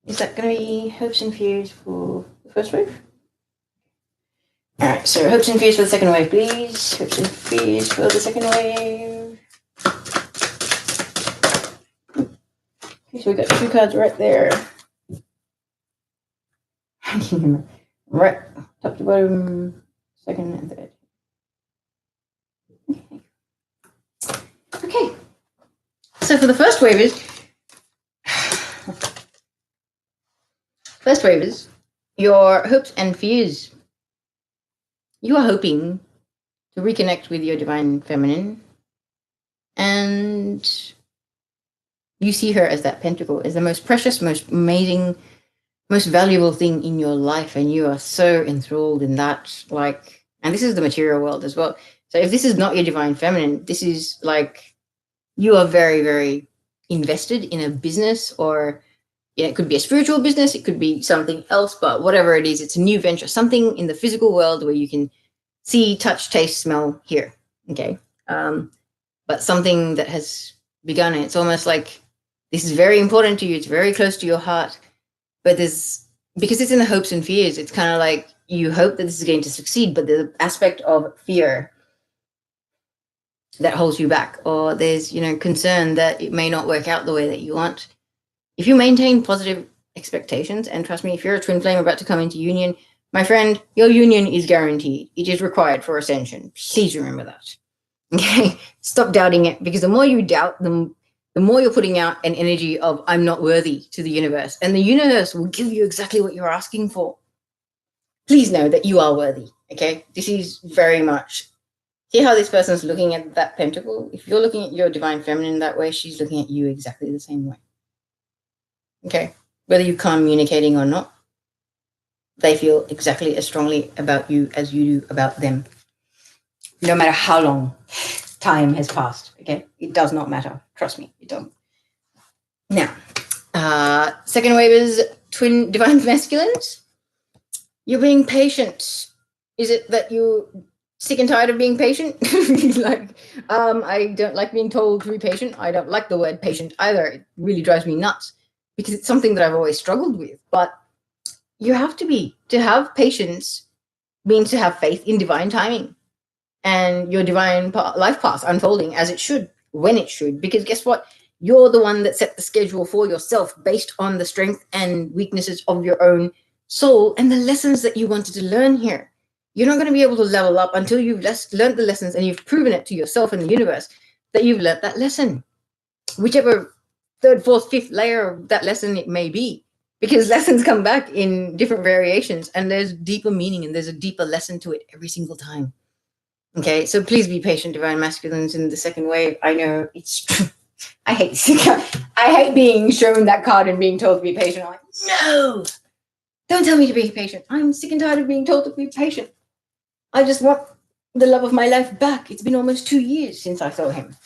Speaker 1: Is that going to be hopes and fears for the first wave? All right, so hopes and fears for the second wave, please. Hopes and fears for the second wave. Okay, so we got two cards right there. Right, top to bottom, second and third. Okay. So for the first wavers, your hopes and fears. You are hoping to reconnect with your divine feminine, and you see her as that pentacle, as the most precious, most amazing, most valuable thing in your life, and you are so enthralled in that. Like, and this is the material world as well. So if this is not your divine feminine, this is like you are very, very invested in a business, or it could be a spiritual business, it could be something else, but whatever it is, it's a new venture, something in the physical world where you can see, touch, taste, smell, hear. Okay. But something that has begun, and it's almost like this is very important to you, it's very close to your heart, but because it's in the hopes and fears, it's kind of like you hope that this is going to succeed, but there's an aspect of fear that holds you back, or there's, concern that it may not work out the way that you want. If you maintain positive expectations, and trust me, if you're a twin flame about to come into union, my friend, your union is guaranteed. It is required for ascension. Please remember that. Okay? Stop doubting it, because the more you doubt, the more you're putting out an energy of I'm not worthy to the universe, and the universe will give you exactly what you're asking for. Please know that you are worthy. Okay? This is very much, see how this person's looking at that pentacle? If you're looking at your divine feminine that way, she's looking at you exactly the same way. Okay, whether you're communicating or not, they feel exactly as strongly about you as you do about them. No matter how long time has passed, okay? It does not matter. Trust me, it doesn't. Now, second wave is twin divine masculines. You're being patient. Is it that you're sick and tired of being patient? I don't like being told to be patient. I don't like the word patient either. It really drives me nuts, because it's something that I've always struggled with. But you have to have patience means to have faith in divine timing and your divine life path unfolding as it should, when it should. Because guess what? You're the one that set the schedule for yourself based on the strength and weaknesses of your own soul and the lessons that you wanted to learn here. You're not going to be able to level up until you've learned the lessons and you've proven it to yourself and the universe that you've learned that lesson. Whichever third, fourth, fifth layer of that lesson it may be, because lessons come back in different variations, and there's deeper meaning and there's a deeper lesson to it every single time. Okay, so please be patient, divine masculines, in the second wave. I know it's true. I hate being shown that card and being told to be patient. I'm like, no, don't tell me to be patient. I'm sick and tired of being told to be patient. I just want the love of my life back. It's been almost 2 years since I saw him.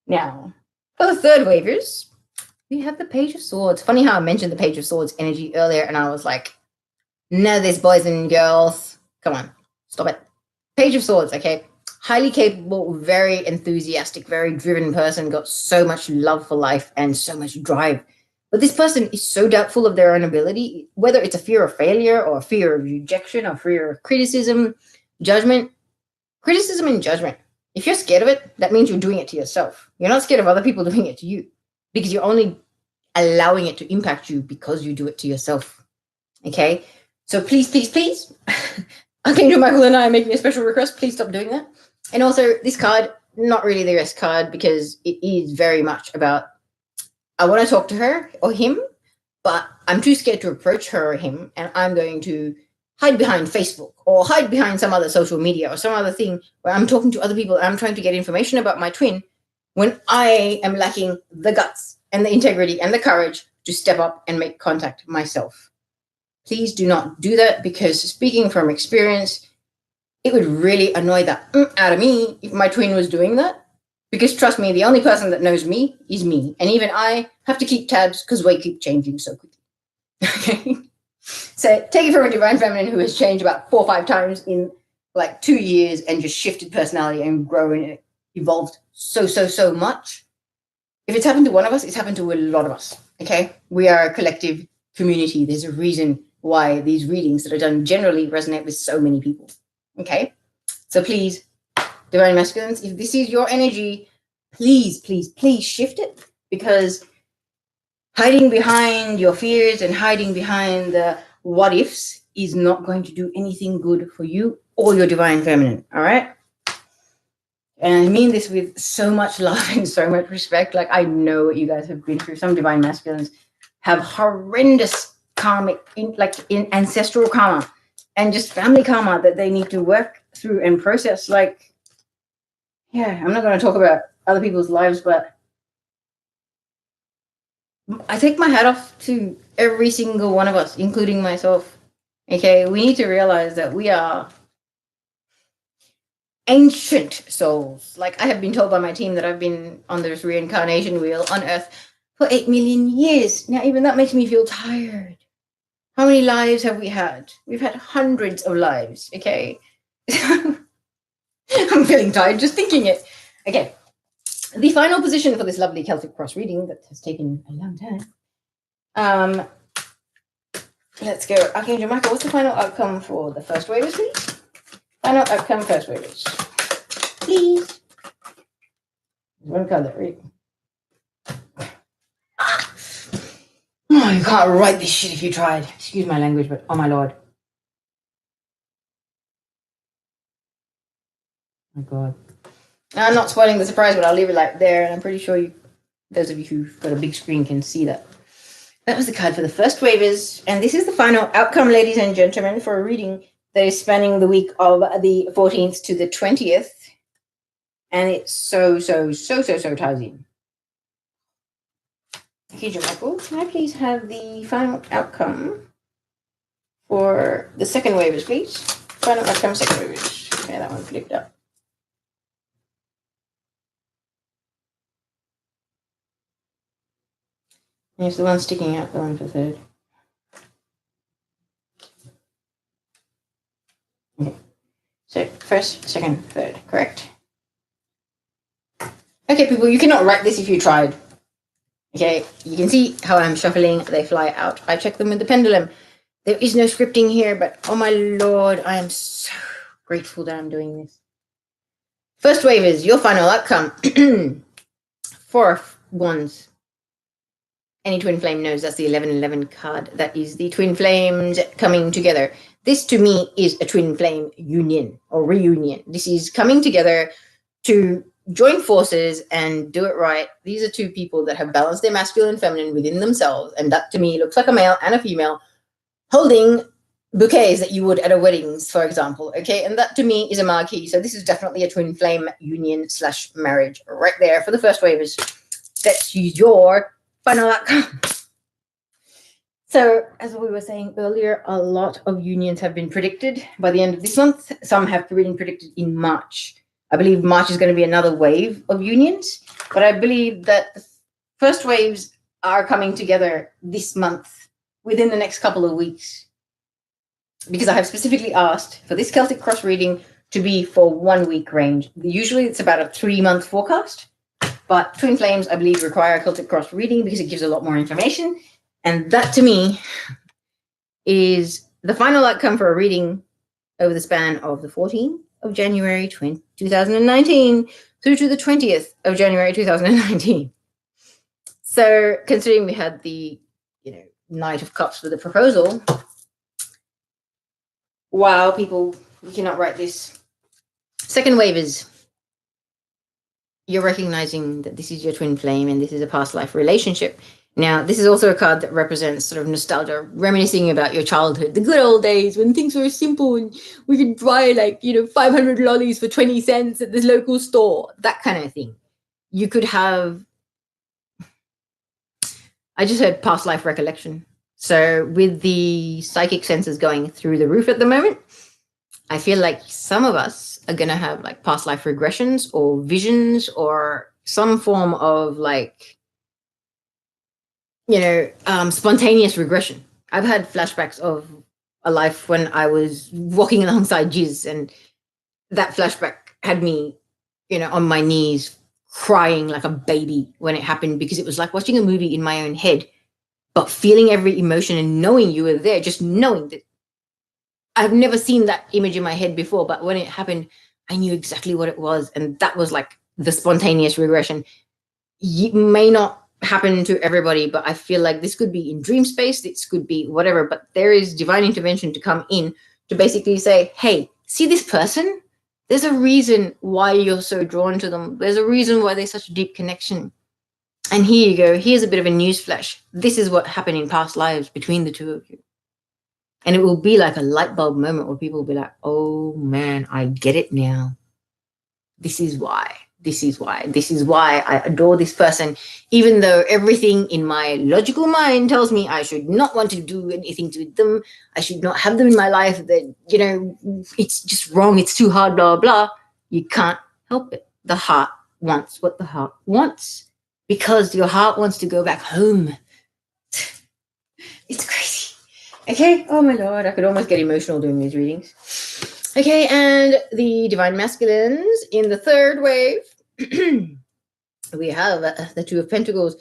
Speaker 1: Now, for the third wavers, we have the Page of Swords. Funny how I mentioned the Page of Swords energy earlier, and I was like, no, there's boys and girls. Come on, stop it. Page of Swords, okay? Highly capable, very enthusiastic, very driven person, got so much love for life and so much drive. But this person is so doubtful of their own ability, whether it's a fear of failure or a fear of rejection or fear of criticism, judgment. Criticism and judgment. If you're scared of it, that means you're doing it to yourself. You're not scared of other people doing it to you, because you're only allowing it to impact you because you do it to yourself. Okay? So please, please, please, Archangel Michael and I are making a special request. Please stop doing that. And also, this card, not really the rest card, because it is very much about, I want to talk to her or him, but I'm too scared to approach her or him, and I'm going to hide behind Facebook or hide behind some other social media or some other thing where I'm talking to other people and I'm trying to get information about my twin when I am lacking the guts and the integrity and the courage to step up and make contact myself. Please do not do that, because speaking from experience, it would really annoy the out of me if my twin was doing that. Because trust me, the only person that knows me is me. And even I have to keep tabs because we keep changing so quickly. Okay? So take it from a divine feminine who has changed about 4 or 5 times in like 2 years and just shifted personality and grown and evolved so much. If it's happened to one of us, it's happened to a lot of us. Okay? We are a collective community. There's a reason why these readings that are done generally resonate with so many people. Okay? So please, divine masculines, if this is your energy, please, please, please shift it, because hiding behind your fears and hiding behind the what ifs is not going to do anything good for you or your divine feminine. All right? And I mean this with so much love and so much respect. Like, I know what you guys have been through. Some divine masculines have horrendous karmic, in ancestral karma and just family karma that they need to work through and process. Like, yeah, I'm not going to talk about other people's lives, but I take my hat off to every single one of us, including myself. Okay, we need to realize that we are ancient souls. Like, I have been told by my team that I've been on this reincarnation wheel on Earth for 8 million years. Now, even that makes me feel tired. How many lives have we had? We've had hundreds of lives, okay? I'm feeling tired just thinking it. Okay. The final position for this lovely Celtic cross reading that has taken a long time. Let's go. Archangel Michael, what's the final outcome for the first wavers, please? Final outcome, first wavers. Please. One card that read. Oh, you can't write this shit if you tried. Excuse my language, but oh my lord. Oh god. I'm not spoiling the surprise, but I'll leave it like there, and I'm pretty sure those of you who've got a big screen can see that. That was the card for the first wavers, and this is the final outcome, ladies and gentlemen, for a reading that is spanning the week of the 14th to the 20th, and it's so ties in. Archangel Michael, can I please have the final outcome for the second wavers, please? Final outcome, second wavers. Okay, that one flipped up. Here's the one sticking out, the one for third. Okay. So first, second, third, correct? Okay, people, you cannot write this if you tried. Okay, you can see how I'm shuffling. They fly out. I check them with the pendulum. There is no scripting here, but oh my lord, I am so grateful that I'm doing this. First wavers, your final outcome. 4 of Wands. Any twin flame knows that's the 1111 card. That is the twin flames coming together. This, to me, is a twin flame union or reunion. This is coming together to join forces and do it right. These are two people that have balanced their masculine and feminine within themselves, and that to me looks like a male and a female holding bouquets that you would at a weddings, for example. Okay, and that to me is a marquee. So this is definitely a twin flame union / marriage right there for the first wavers. That's your final outcome. So as we were saying earlier, a lot of unions have been predicted by the end of this month. Some have been predicted in March. I believe March is going to be another wave of unions, but I believe that the first waves are coming together this month within the next couple of weeks, because I have specifically asked for this Celtic cross reading to be for 1 week range. Usually it's about a 3-month forecast, but twin flames, I believe, require a Celtic cross reading because it gives a lot more information. And that to me is the final outcome for a reading over the span of the 14th of January 2019 through to the 20th of January 2019. So considering we had the Knight of Cups with a proposal, wow, people, we cannot write this. Second wave is you're recognizing that this is your twin flame and this is a past life relationship. Now, this is also a card that represents sort of nostalgia, reminiscing about your childhood, the good old days when things were simple and we could buy 500 lollies for 20 cents at this local store, that kind of thing. You could have, I just heard past life recollection. So with the psychic senses going through the roof at the moment, I feel like some of us are going to have past life regressions or visions or some form of spontaneous regression. I've had flashbacks of a life when I was walking alongside Jiz, and that flashback had me, on my knees crying like a baby when it happened, because it was like watching a movie in my own head, but feeling every emotion and knowing you were there, just knowing that I've never seen that image in my head before, but when it happened, I knew exactly what it was. And that was the spontaneous regression. It may not happen to everybody, but I feel like this could be in dream space, this could be whatever, but there is divine intervention to come in to basically say, hey, see this person? There's a reason why you're so drawn to them. There's a reason why there's such a deep connection. And here you go. Here's a bit of a news flash. This is what happened in past lives between the two of you. And it will be like a light bulb moment where people will be like, oh man, I get it now. This is why. This is why. This is why I adore this person, even though everything in my logical mind tells me I should not want to do anything to them. I should not have them in my life. That, it's just wrong. It's too hard, blah, blah. You can't help it. The heart wants what the heart wants, because your heart wants to go back home. It's crazy. Okay. Oh my God. I could almost get emotional doing these readings. Okay. And the divine masculines in the third wave, we have the Two of Pentacles.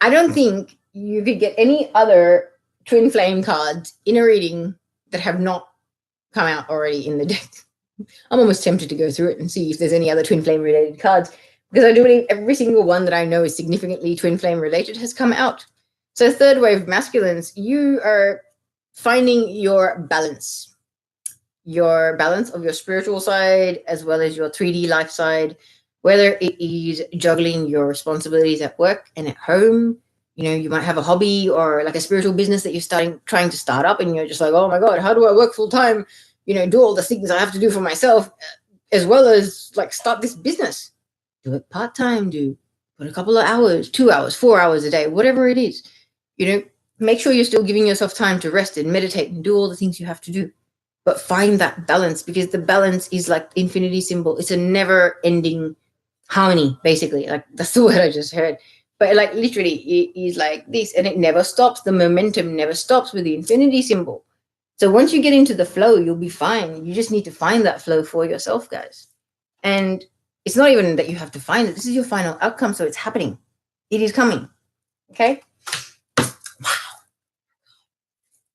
Speaker 1: I don't think you could get any other twin flame cards in a reading that have not come out already in the deck. I'm almost tempted to go through it and see if there's any other twin flame related cards, because I do believe every single one that I know is significantly twin flame related has come out. So third wave masculines, you are finding your balance of your spiritual side as well as your 3D life side, whether it is juggling your responsibilities at work and at home. You might have a hobby or a spiritual business that you're trying to start up, and you're just like, oh my God, how do I work full time? Do all the things I have to do for myself, as well as start this business. Do it part-time, put a couple of hours, 2 hours, 4 hours a day, whatever it is. Make sure you're still giving yourself time to rest and meditate and do all the things you have to do. But find that balance, because the balance is like the infinity symbol. It's a never-ending harmony, basically. That's the word I just heard. But literally, it is like this, and it never stops. The momentum never stops with the infinity symbol. So once you get into the flow, you'll be fine. You just need to find that flow for yourself, guys. And it's not even that you have to find it. This is your final outcome, so it's happening. It is coming. Okay?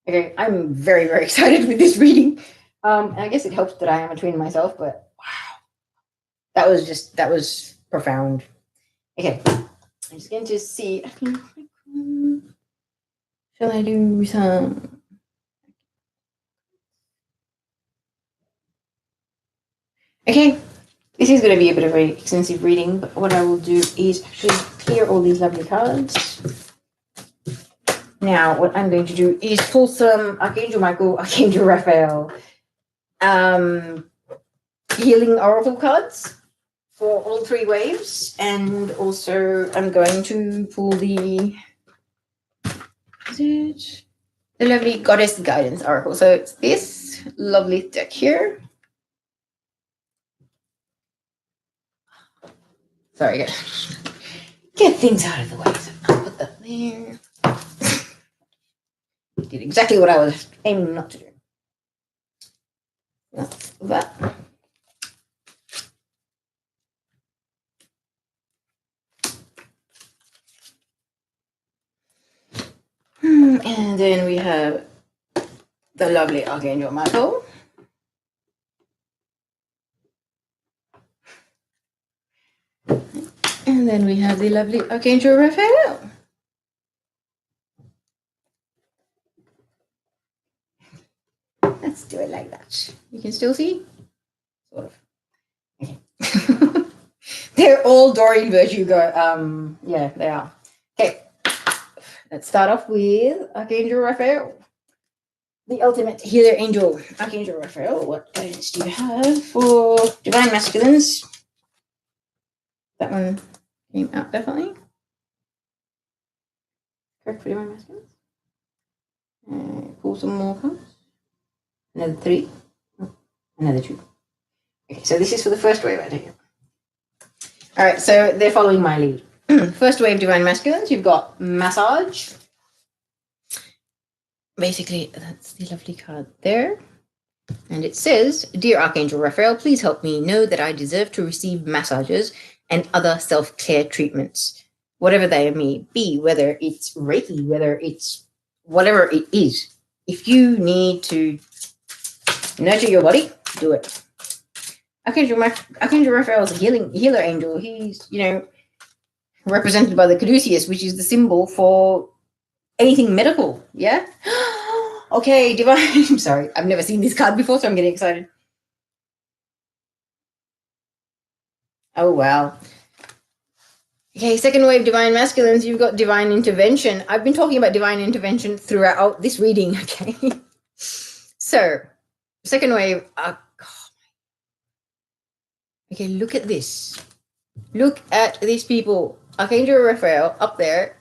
Speaker 1: Okay, I'm very, very excited with this reading. And I guess it helps that I am a twin myself, but wow. That was profound. Okay, I'm just going to see. Shall I do some? Okay, This is going to be a bit of an extensive reading, but what I will do is actually clear all these lovely cards. Now, what I'm going to do is pull some Archangel Michael, Archangel Raphael, healing oracle cards for all 3 waves, and also I'm going to pull the lovely Goddess Guidance Oracle. So it's this lovely deck here. Sorry, get things out of the way. So I'll put that there. Did exactly what I was aiming not to do. That's that. And then we have the lovely Archangel Michael. And then we have the lovely Archangel Raphael. Let's do it like that. You can still see? Sort of. Okay. They're all Doreen Vertugo. Yeah, they are. Okay. Let's start off with Archangel Raphael. The ultimate healer angel, Archangel Raphael. What guidance do you have for divine masculines? That one came out definitely. Correct for divine masculines. Pull some more cards. Another 3. Another 2. Okay, so this is for the first wave, I take it. All right, so they're following my lead. First wave divine masculines, you've got massage. Basically, that's the lovely card there. And it says, Dear Archangel Raphael, please help me know that I deserve to receive massages and other self-care treatments, whatever they may be, whether it's Reiki, whether it's whatever it is. If you need to nurture your body, do it. Archangel Raphael is a healer angel. He's, represented by the caduceus, which is the symbol for anything medical. Yeah. Okay, divine. I'm sorry, I've never seen this card before, so I'm getting excited. Oh wow. Okay, second wave divine masculines. You've got divine intervention. I've been talking about divine intervention throughout this reading. Okay. So, second wave. Okay, look at this. Look at these people. Archangel Raphael up there,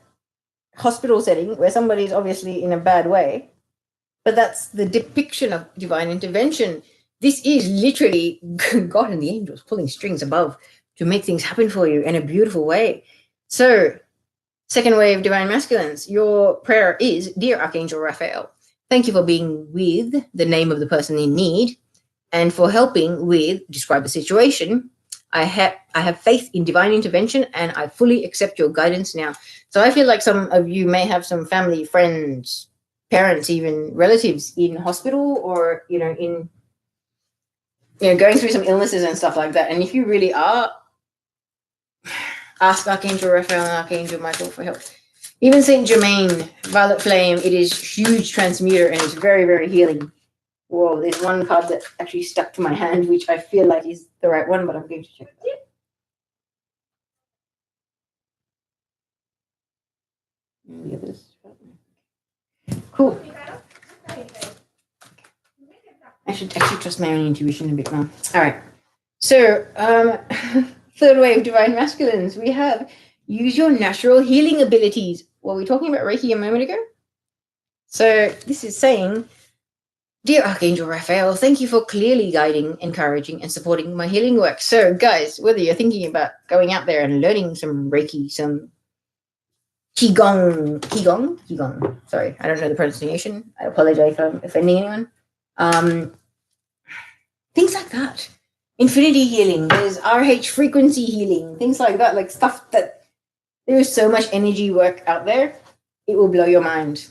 Speaker 1: hospital setting where somebody's obviously in a bad way, but that's the depiction of divine intervention. This is literally God and the angels pulling strings above to make things happen for you in a beautiful way. So, second wave divine masculines, your prayer is, Dear Archangel Raphael, thank you for being with the name of the person in need and for helping with describe the situation. I have faith in divine intervention and I fully accept your guidance now. So I feel like some of you may have some family, friends, parents, even relatives in hospital or, in going through some illnesses and stuff like that. And if you really are, ask Archangel Raphael and Archangel Michael for help. Even Saint Germain, Violet Flame, it is huge transmuter and it's very, very healing. Whoa, there's one card that actually stuck to my hand, which I feel like is the right one, but I'm going to check it out. The others. Cool. I should actually trust my own intuition a bit more. All right. So, third wave divine masculines, we have use your natural healing abilities. Were we talking about Reiki a moment ago? So this is saying, Dear Archangel Raphael, thank you for clearly guiding, encouraging, and supporting my healing work. So, guys, whether you're thinking about going out there and learning some Reiki, some Qigong, sorry, I don't know the pronunciation. I apologize if I'm offending anyone. Things like that. Infinity healing, there's RH frequency healing, things like that, like stuff that there is so much energy work out there, it will blow your mind.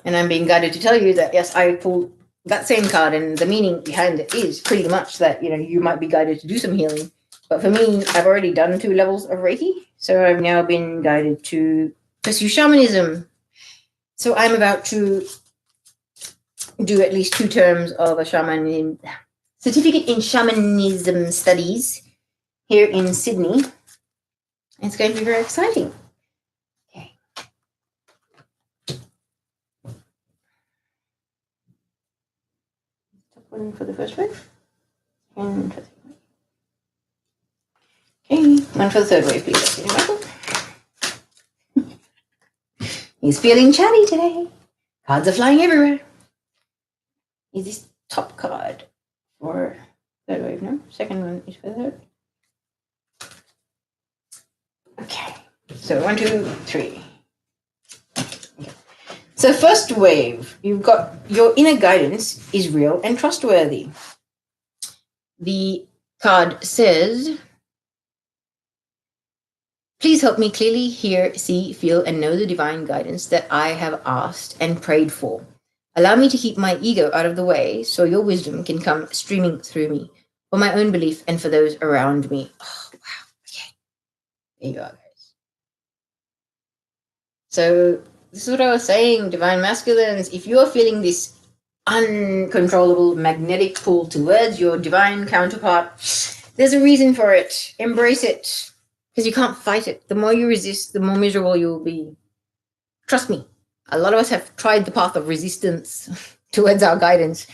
Speaker 1: And I'm being guided to tell you that, yes, I pulled that same card and the meaning behind it is pretty much that, you might be guided to do some healing. But for me, I've already done 2 levels of Reiki. So I've now been guided to pursue shamanism. So I'm about to do at least 2 terms of a certificate in shamanism studies here in Sydney. It's going to be very exciting. Okay. Top one for the first wave. And for the second wave. Okay, one for the third wave, please. Michael. He's feeling chatty today. Cards are flying everywhere. Is this top card for third wave? No, second one is for third. Okay, so 1, 2, 3. Okay. So first wave, you've got your inner guidance is real and trustworthy. The card says, please help me clearly hear, see, feel, and know the divine guidance that I have asked and prayed for. Allow me to keep my ego out of the way so your wisdom can come streaming through me for my own belief and for those around me. Oh, wow. Okay. There you are, guys. So this is what I was saying, divine masculines. If you are feeling this uncontrollable magnetic pull towards your divine counterpart, there's a reason for it. Embrace it, because you can't fight it. The more you resist, the more miserable you will be. Trust me. A lot of us have tried the path of resistance towards our guidance,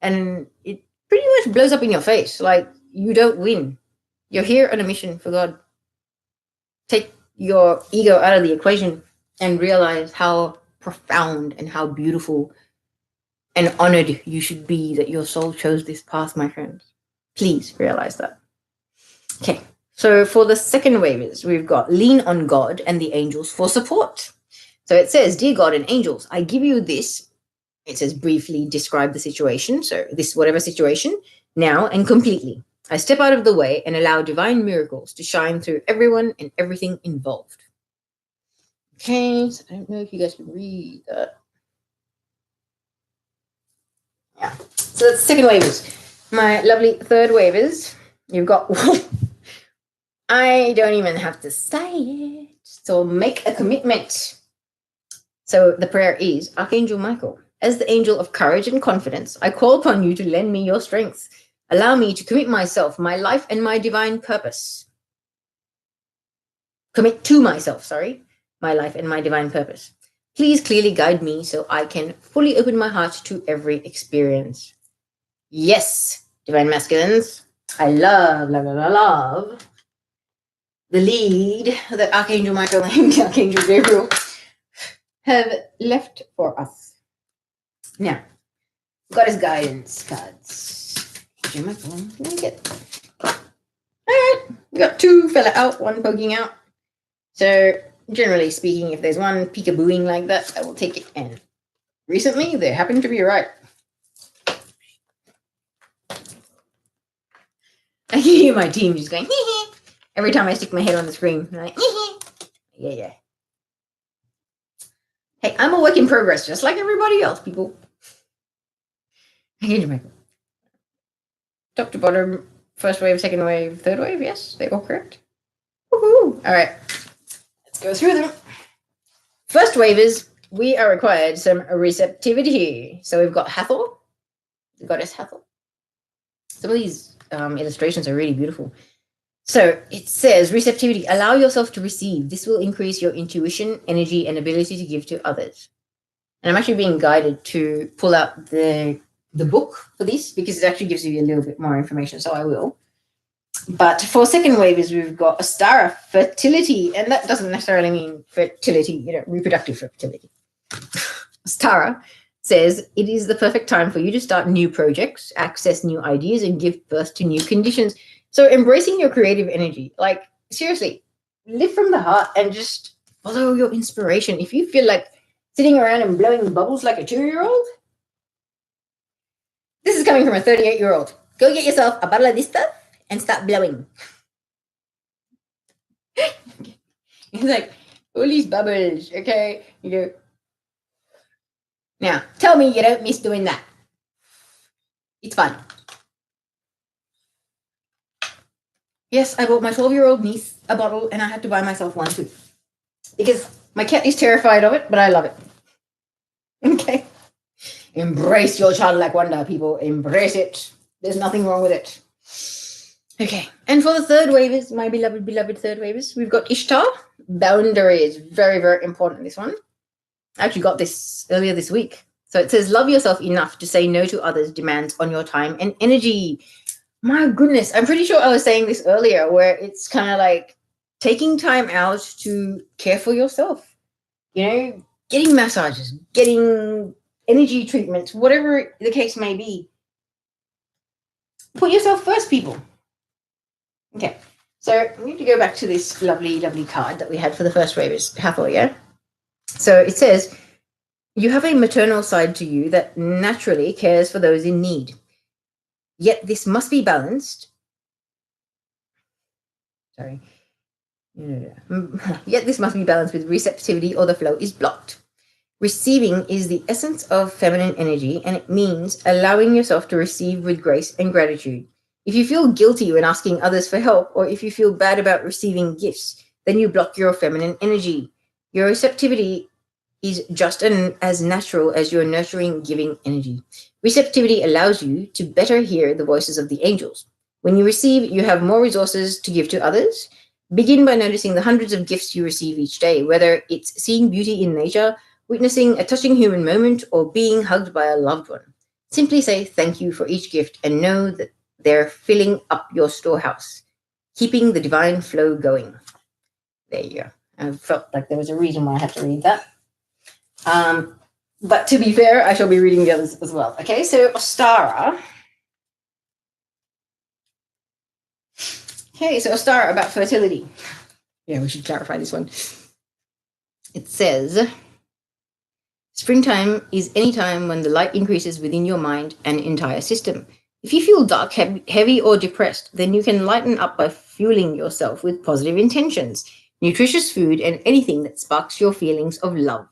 Speaker 1: and it pretty much blows up in your face. Like, you don't win. You're here on a mission for God. Take your ego out of the equation and realize how profound and how beautiful and honored you should be that your soul chose this path, my friends. Please realize that. Okay, so for the second waivers, we've got lean on God and the angels for support. So it says, dear God and angels, I give you this. It says briefly describe the situation. So this whatever situation now and completely. I step out of the way and allow divine miracles to shine through everyone and everything involved. Okay, so I don't know if you guys can read that. Yeah, so that's the second waivers. My lovely third waivers, you've got, I don't even have to say it. So make a commitment. So the prayer is, Archangel Michael, as the angel of courage and confidence, I call upon you to lend me your strength. Allow me to commit myself, my life, and my divine purpose. Commit to myself, my life and my divine purpose. Please clearly guide me so I can fully open my heart to every experience. Yes, divine masculines, I love the lead that Archangel Michael and Archangel Gabriel have left for us. Now, Goddess guidance cards. Archangel Michael, let me get. All right, we got two fella out, one poking out. So generally speaking, if there's one peekabooing like that, I will take it. And recently, they happen to be right. I can hear my team just going, hee. Every time I stick my head on the screen. I'm like, hee. Yeah. Hey, I'm a work in progress, just like everybody else, people. Top to bottom, first wave, second wave, third wave. Yes, they all correct. Woohoo! All right, let's go through them. First wave is we are required some receptivity. So we've got Hathor, the goddess Hathor. Some of these illustrations are really beautiful. So it says receptivity, allow yourself to receive. This will increase your intuition, energy, and ability to give to others. And I'm actually being guided to pull out the book for this because it actually gives you a little bit more information, so I will. But for second waivers, we've got Astara, fertility, and that doesn't necessarily mean fertility, reproductive fertility. Astara says it is the perfect time for you to start new projects, access new ideas, and give birth to new conditions. So embracing your creative energy, like seriously, live from the heart and just follow your inspiration. If you feel like sitting around and blowing bubbles like a 2-year-old, this is coming from a 38-year-old. Go get yourself a bottle of this stuff and start blowing. It's like, all these bubbles, okay? You go. Now, tell me you don't miss doing that. It's fun. Yes, I bought my 12-year-old niece a bottle and I had to buy myself one too. Because my cat is terrified of it, but I love it. Okay? Embrace your childlike wonder, people. Embrace it. There's nothing wrong with it. Okay, and for the third wavers, my beloved third wavers, we've got Ishtar. Boundaries, very, very important, this one. I actually got this earlier this week. So it says, love yourself enough to say no to others' demands on your time and energy. My goodness, I'm pretty sure I was saying this earlier, where it's kind of like taking time out to care for yourself. You know, getting massages, getting energy treatments, whatever the case may be. Put yourself first, people. Okay, so I need to go back to this lovely, lovely card that we had for the first wavers, Hathor, yeah? So it says, you have a maternal side to you that naturally cares for those in need. Yet this must be balanced. Sorry. Yet this must be balanced with receptivity or the flow is blocked. Receiving is the essence of feminine energy, and it means allowing yourself to receive with grace and gratitude. If you feel guilty when asking others for help, or if you feel bad about receiving gifts, then you block your feminine energy. Your receptivity is just as natural as your nurturing, giving energy. Receptivity allows you to better hear the voices of the angels. When you receive, you have more resources to give to others. Begin by noticing the hundreds of gifts you receive each day, whether it's seeing beauty in nature, witnessing a touching human moment, or being hugged by a loved one. Simply say thank you for each gift and know that they're filling up your storehouse, keeping the divine flow going. There you go. I felt like there was a reason why I had to read that. But to be fair, I shall be reading the others as well. Okay, so Ostara. Okay, so Ostara about fertility. Yeah, we should clarify this one. It says, springtime is any time when the light increases within your mind and entire system. If you feel dark, heavy, or depressed, then you can lighten up by fueling yourself with positive intentions, nutritious food, and anything that sparks your feelings of love.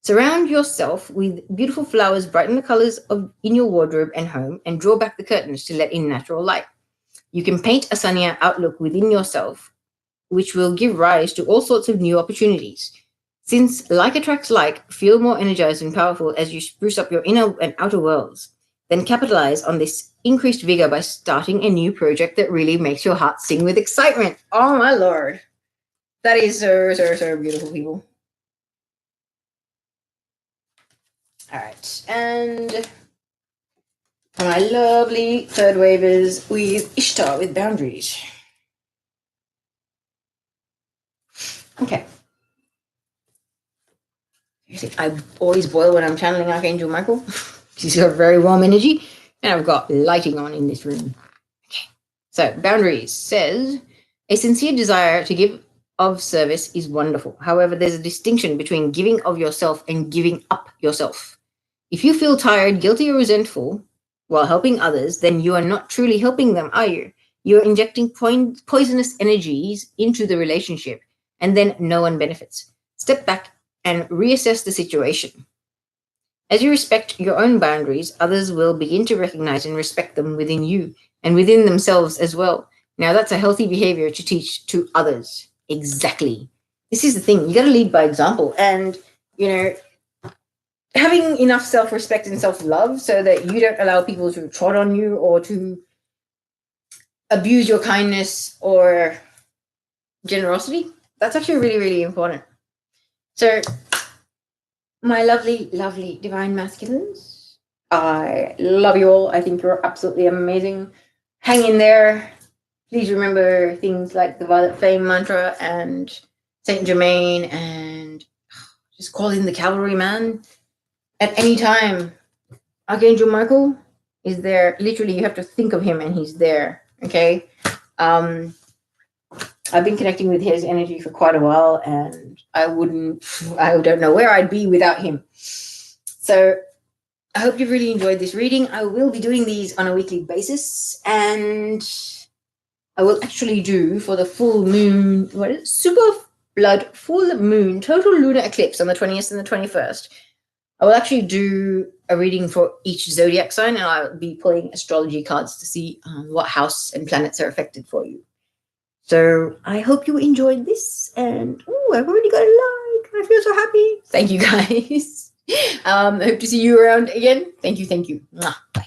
Speaker 1: Surround yourself with beautiful flowers, brighten the colors in your wardrobe and home, and draw back the curtains to let in natural light. You can paint a sunnier outlook within yourself, which will give rise to all sorts of new opportunities. Since like attracts like, feel more energized and powerful as you spruce up your inner and outer worlds. Then capitalize on this increased vigor by starting a new project that really makes your heart sing with excitement. Oh my Lord. That is so, so, so beautiful, people. All right, and my lovely third wavers with Ishtar with boundaries. Okay. I always boil when I'm channeling Archangel Michael. She's got very warm energy, and I've got lighting on in this room. Okay. So boundaries says, a sincere desire to give of service is wonderful. However, there's a distinction between giving of yourself and giving up yourself. If you feel tired, guilty, or resentful while helping others, then you are not truly helping them, are you? You're injecting poisonous energies into the relationship, and then no one benefits. Step back and reassess the situation. As you respect your own boundaries, others will begin to recognize and respect them within you and within themselves as well. Now, that's a healthy behavior to teach to others. Exactly. This is the thing. You got to lead by example. And, you know, having enough self-respect and self-love so that you don't allow people to trot on you or to abuse your kindness or generosity, that's actually really, really important. So, my lovely, lovely divine masculines, I love you all. I think you're absolutely amazing. Hang in there. Please remember things like the Violet Flame mantra and Saint Germain, and just call in the cavalryman. At any time, Archangel Michael is there. Literally, you have to think of him and he's there, okay? I've been connecting with his energy for quite a while, and I don't know where I'd be without him. So I hope you've really enjoyed this reading. I will be doing these on a weekly basis, and I will actually do for the full moon, super blood full moon, total lunar eclipse on the 20th and the 21st. I will actually do a reading for each zodiac sign, and I'll be pulling astrology cards to see what house and planets are affected for you. So I hope you enjoyed this, and I've already got a like. I feel so happy. Thank you, guys. I hope to see you around again. Thank you. Bye.